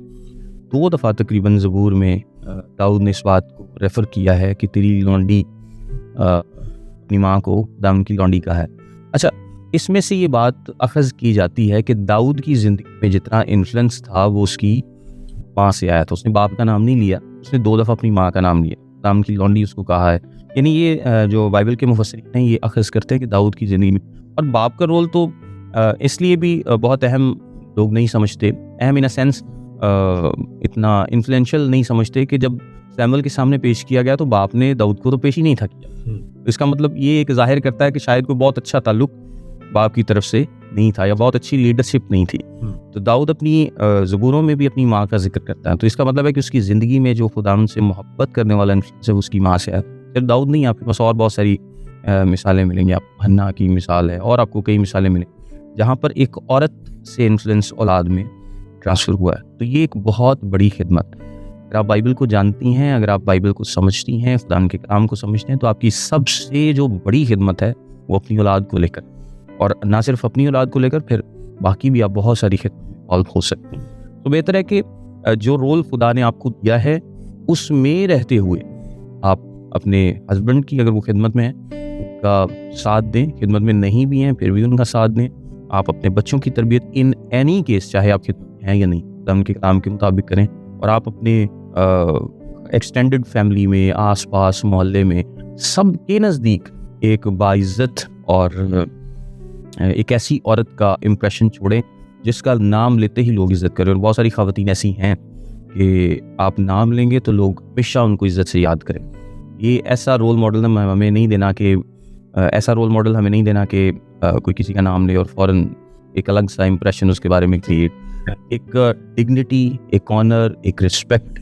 2 दफ़ा तकरीबन ज़बूर में दाऊद ने इस बात को रेफ़र किया है कि तेरी लौंडी अपनी माँ को दाऊद की लौंडी कहा है। अच्छा, इसमें से ये बात अखज़ की जाती है कि दाऊद की ज़िंदगी में जितना इन्फ्लुएंस था वो उसकी माँ से आया था। उसने बाप का नाम नहीं लिया, उसने 2 दफ़ा अपनी माँ का नाम लिया, दाऊद की लौंडी उसको कहा है। यानी ये जो बाइबल के मुफस्सिरीन हैं ये अखज़ करते हैं कि दाऊद की ज़िंदगी में, और बाप का रोल तो इसलिए भी बहुत अहम लोग नहीं समझते, अहम इन अ सेंस इतना इन्फ्लुएंशियल नहीं समझते कि जब सैमुअल के सामने पेश किया गया तो बाप ने दाऊद को तो पेश ही नहीं था किया। तो इसका मतलब ये एक ज़ाहिर करता है कि शायद कोई बहुत अच्छा ताल्लुक बाप की तरफ से नहीं था या बहुत अच्छी लीडरशिप नहीं थी। तो दाऊद अपनी ज़बूरों में भी अपनी माँ का जिक्र करता है। तो इसका मतलब है कि उसकी ज़िंदगी में जो खुदा से मोहब्बत करने वाला इन्फ्लुएंस है उसकी माँ से है। सिर्फ दाऊद नहीं, आपके पास और बहुत सारी मिसालें मिलेंगी। आप हन्ना की मिसाल है और आपको कई मिसालें मिलेंगी जहाँ पर एक औरत से इन्फ्लुएंस औलाद में ट्रांसफ़र हुआ है। तो ये एक बहुत बड़ी खिदमत है। अगर आप बाइबल को जानती हैं, अगर आप बाइबल को समझती हैं, खुदा के कलाम को समझते हैं, तो आपकी सबसे जो बड़ी खिदमत है वो अपनी औलाद को लेकर, और ना सिर्फ अपनी औलाद को लेकर, फिर बाकी भी आप बहुत सारी खिदमत इन्वॉल्व हो सकते हैं। तो बेहतर है कि जो रोल खुदा ने आपको दिया है उसमें रहते हुए आप अपने हस्बैंड की, अगर वो खिदमत में है, उनका साथ दें। खिदमत में नहीं भी हैं फिर भी उनका साथ दें, आप अपने बच्चों की तरबियत इन एनी केस, चाहे आपके हैं या नहीं, खुदा के कलाम के मुताबिक करें। और आप अपने एक्सटेंडेड फैमिली में, आस पास मोहल्ले में, सबके नज़दीक एक बाइज़्ज़त और एक ऐसी औरत का इम्प्रेशन छोड़ें जिसका नाम लेते ही लोग इज़्ज़त करें। और बहुत सारी ख़वातीन ऐसी हैं कि आप नाम लेंगे तो लोग हमेशा उनको इज़्ज़त से याद करें। ये ऐसा रोल मॉडल हमें नहीं देना कि कोई किसी का नाम ले और फ़ौरन एक अलग सा इम्प्रेशन उसके बारे में क्रिएट। एक डिग्निटी, एक ऑनर, एक रिस्पेक्ट,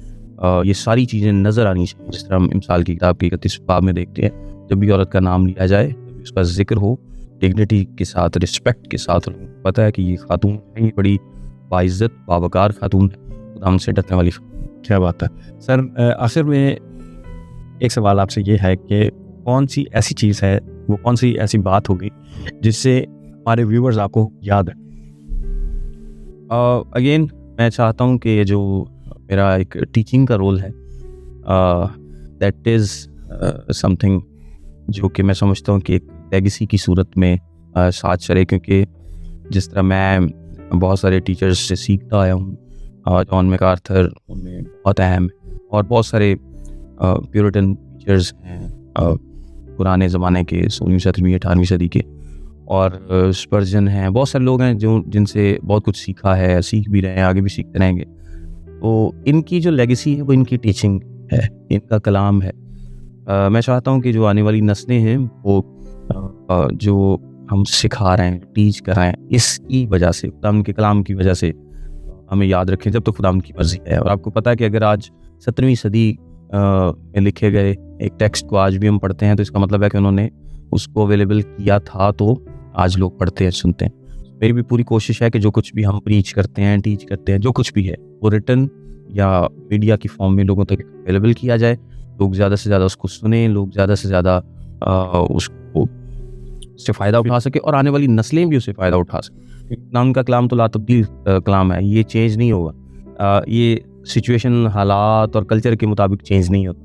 ये सारी चीज़ें नज़र आनी चाहिए। जिस तरह हम मिसाल की किताब के 31 बाब में देखते हैं, जब भी औरत का नाम लिया जाए, जब भी उसका जिक्र हो, डिग्निटी के साथ, रिस्पेक्ट के साथ, पता है कि ये खातून है, ये बड़ी बाइज़्ज़त बावकार खातून है, खुदा से डरने वाली। क्या बात है सर। आखिर में एक सवाल आपसे ये है कि कौन सी ऐसी चीज़ है, वो कौन सी ऐसी बात होगी जिससे हमारे व्यूअर्स आपको याद है? अगेन मैं चाहता हूँ कि जो मेरा एक टीचिंग का रोल है, दैट इज़ समथिंग जो कि मैं समझता हूँ कि एक लेगेसी की सूरत में साथ चले। क्योंकि जिस तरह मैं बहुत सारे टीचर्स से सीखता आया हूँ, जॉन मैकार्थर उनमें बहुत अहम, और बहुत सारे प्यूरिटन टीचर्स हैं पुराने ज़माने के, 16वीं 17वीं 18वीं सदी के, और स्पर्जन हैं, बहुत सारे लोग हैं जिनसे बहुत कुछ सीखा है, सीख भी रहे हैं, आगे भी सीखते रहेंगे। तो इनकी जो लेगेसी है वो इनकी टीचिंग है, इनका कलाम है। मैं चाहता हूँ कि जो आने वाली नस्लें हैं वो जो हम सिखा रहे हैं, टीच कर रहे हैं, इसकी वजह से, खुदा के कलाम की वजह से हमें याद रखें जब तो खुदा की मर्जी है। और आपको पता है कि अगर आज 17वीं सदी में लिखे गए एक टेक्स्ट को आज भी हम पढ़ते हैं तो इसका मतलब है कि उन्होंने उसको अवेलेबल किया था, तो आज लोग पढ़ते हैं, सुनते हैं। मेरी भी पूरी कोशिश है कि जो कुछ भी हम प्रीच करते हैं, टीच करते हैं, जो कुछ भी है वो रिटन या मीडिया की फॉर्म में लोगों तक अवेलेबल किया जाए, लोग ज़्यादा से ज़्यादा उसको सुने, लोग ज़्यादा से ज़्यादा उसको उससे फ़ायदा उठा सके और आने वाली नस्लें भी उससे फ़ायदा उठा सकें। नाम का कलाम तो लातब्दील कलाम है, ये चेंज नहीं होगा। ये सिचुएशन, हालात और कल्चर के मुताबिक चेंज नहीं होता।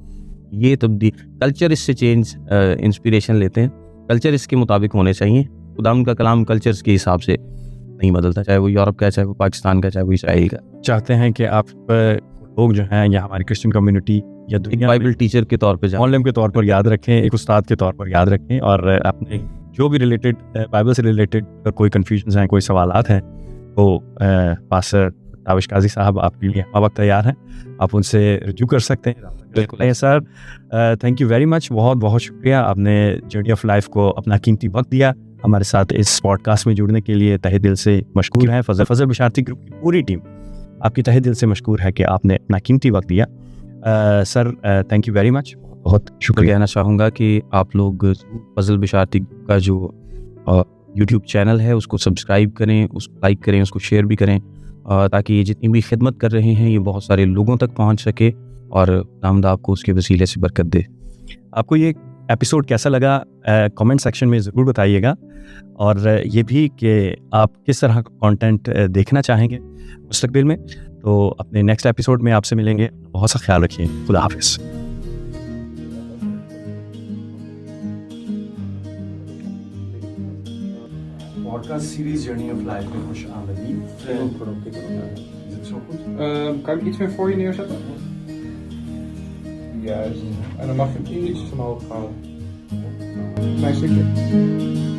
ये तब्दील, कल्चर इससे चेंज इंस्पिरेशन लेते हैं, कल्चर इसके मुताबिक होने चाहिए। खुदा का कलाम कल्चर्स के हिसाब से नहीं बदलता, चाहे वो यूरोप का, चाहे वो पाकिस्तान का, चाहे वो इसराइल का। चाहते हैं कि आप लोग जो हैं या हमारी क्रिश्चियन कम्युनिटी या दुनिया बाइबल टीचर के तौर पे, मौलम के तौर पर याद रखें, एक उस्ताद के तौर पर याद रखें, और अपने जो भी रिलेटेड बाइबल से रिलेटेड अगर कोई कन्फ्यूजन हैं, कोई सवालात हैं, तो पास्टर ताबिश काजी साहब आपके लिए हर वक्त तैयार हैं, आप उनसे रिव्यू कर सकते हैं। बिल्कुल sir, thank you very much, बहुत बहुत शुक्रिया, आपने जर्नी ऑफ लाइफ को अपना कीमती वक्त दिया। हमारे साथ इस पॉडकास्ट में जुड़ने के लिए तहे दिल से मशकूर है। फजल बिशारती ग्रुप की पूरी टीम आपकी तहे दिल से मशकूर है कि आपने अपना कीमती वक्त दिया। Sir thank you very much, बहुत शुक्रिया। कहना चाहूँगा कि आप लोग फजल बिशारती का जो यूट्यूब चैनल है उसको सब्सक्राइब करें, उसको लाइक करें, उसको शेयर भी करें, ताकि ये जितनी भी खिदमत कर रहे हैं ये बहुत सारे लोगों तक पहुँच सके और नामदा आपको उसके वसीले से बरकत दे। आपको ये एपिसोड कैसा लगा कमेंट सेक्शन में ज़रूर बताइएगा, और ये भी कि आप किस तरह का कंटेंट देखना चाहेंगे मुस्तकबिल में। तो अपने नेक्स्ट एपिसोड में आपसे मिलेंगे, बहुत सा ख्याल रखिए, खुदा हाफिज़। Podcast series journey of life में खुश आमदीद। Kan ik iets meer voor je neerzetten? Juist. En dan mag je hem iets omhoog houden. Klein stukje.